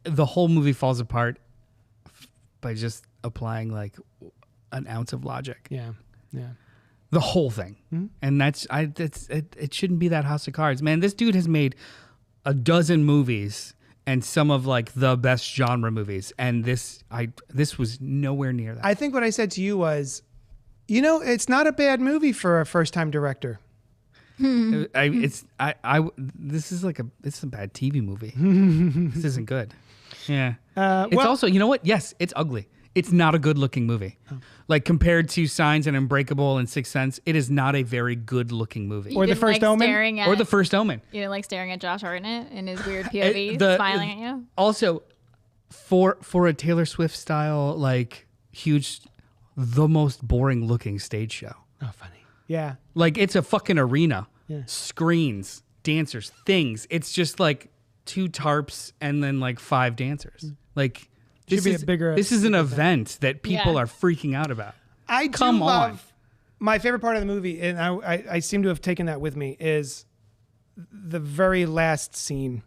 The whole movie falls apart by just applying like an ounce of logic. Yeah. The whole thing, and it shouldn't be that House of Cards, man. This dude has made a dozen movies. And some of like the best genre movies, and this was nowhere near that. I think what I said to you was, it's not a bad movie for a first-time director. This is like it's a bad TV movie. This isn't good. Yeah. It's well- also, you know what? Yes, it's ugly. It's not a good-looking movie. Like compared to Signs and Unbreakable and Sixth Sense, it is not a very good-looking movie. You Or the didn't first like Omen? staring at- Or The First Omen. You didn't like staring at Josh Hartnett in his weird POV, The- smiling at you. Also, for a Taylor Swift style, like huge, the most boring-looking stage show. Oh, funny. Yeah. Like it's a fucking arena, Yeah. screens, dancers, things. It's just like 2 tarps and then like 5 dancers. Like Should be a bigger- This is an event that people Yeah. are freaking out about. I Come do on. love my favorite part of the movie, and I seem to have taken that with me, is the very last scene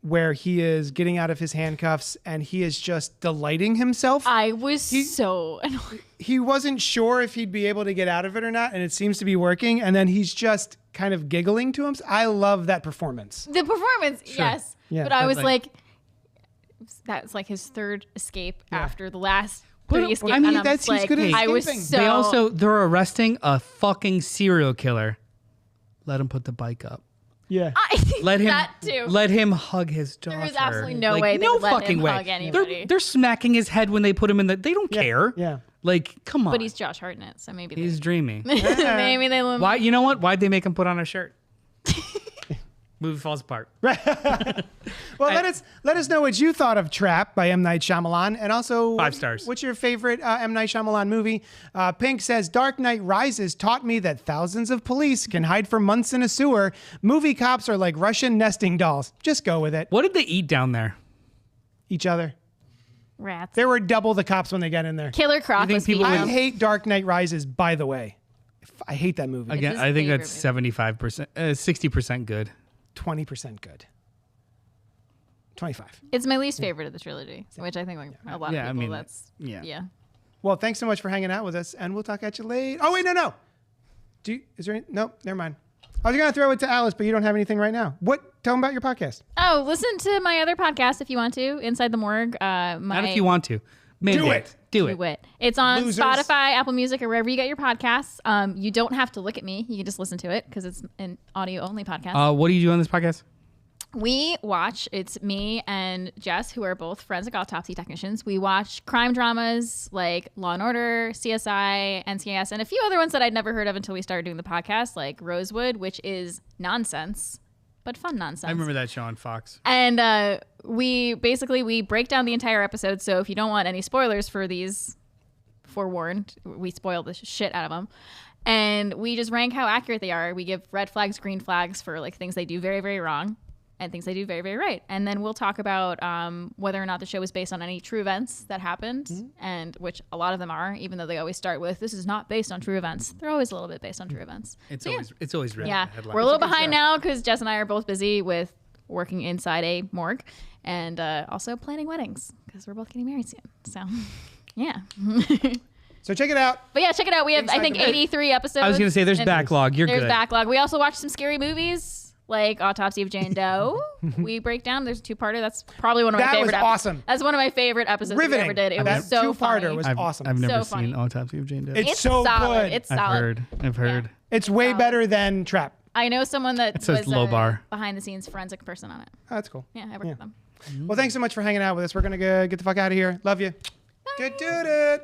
where he is getting out of his handcuffs and he is just delighting himself. I was so annoyed. He wasn't sure if he'd be able to get out of it or not, and it seems to be working. And then he's just kind of giggling to him. I love that performance. The performance, yes. Yeah. But I But, was like- like, that's like his third escape after the last But, three escapes. I mean, and I'm that's- he's like, good at I was escaping. so. They're arresting a fucking serial killer. Let him put the bike up. Yeah. Let him that too. let him hug his daughter. There is absolutely no way they no would let fucking him way. hug anybody. They're smacking his head when they put him in the. They don't care. Yeah. Like, come on. But he's Josh Hartnett, so maybe He's dreamy. maybe they will. Why? You know what? Why'd they make him put on a shirt? Movie falls apart. Well, let us know what you thought of Trap by M. Night Shyamalan, and also 5 stars. What's your favorite M. Night Shyamalan movie? Pink says Dark Knight Rises taught me that thousands of police can hide for months in a sewer. Movie cops are like Russian nesting dolls. Just go with it. What did they eat down there? Each other. Rats. There were double the cops when they got in there. Killer Croc think was people feeding I would- them. hate Dark Knight Rises. By the way, I hate that movie. Again, his I think favorite that's 75%, 60% good. 20% good. 25. It's my least favorite of the trilogy, which I think like a lot Yeah, I of people. mean, That's yeah. yeah. Well, thanks so much for hanging out with us, and we'll talk at you later. Oh wait, no. Is there any? Nope, never mind. I was gonna throw it to Alice, but you don't have anything right now. Tell them about your podcast. Oh, listen to my other podcast if you want to. Inside the Morgue. Not if you want to. Maybe. Do it. Do it. Do it. It's on Losers. Spotify, Apple Music, or wherever you get your podcasts. You don't have to look at me. You can just listen to it because it's an audio only podcast. What do you do on this podcast? We watch, it's me and Jess, who are both forensic autopsy technicians. We watch crime dramas like Law and Order, CSI, NCIS, and a few other ones that I'd never heard of until we started doing the podcast, like Rosewood, which is nonsense, but fun nonsense. I remember that show on Fox. And we break down the entire episode. So if you don't want any spoilers for these, forewarned, we spoil the shit out of them. And we just rank how accurate they are. We give red flags, green flags for like things they do very, very wrong and things they do very, very right. And then we'll talk about whether or not the show is based on any true events that happened, and which a lot of them are, even though they always start with, this is not based on true events. They're always a little bit based on true events. It's So, yeah. always written. Yeah, headlines. we're a little behind now because Jess and I are both busy with working inside a morgue and also planning weddings because we're both getting married soon. So, yeah. So check it out. But yeah, check it out. We have, I think, 83 episodes. I was gonna say there's and backlog. You're There's good. backlog. We also watched some scary movies like Autopsy of Jane Doe. We break down. There's a two-parter. That's probably one of my That was favorite. awesome. That's one of my favorite episodes we Riveting. ever did. It That was so two-parter funny. was awesome. I've never So funny. seen Autopsy of Jane Doe. It's so solid. good. It's I've solid. heard. It's way solid. better than Trap. I know someone that says was low a bar. behind-the-scenes forensic person on it. Oh, that's cool. Yeah, I worked with them. Well, thanks so much for hanging out with us. We're gonna go get the fuck out of here. Love you. Good dude.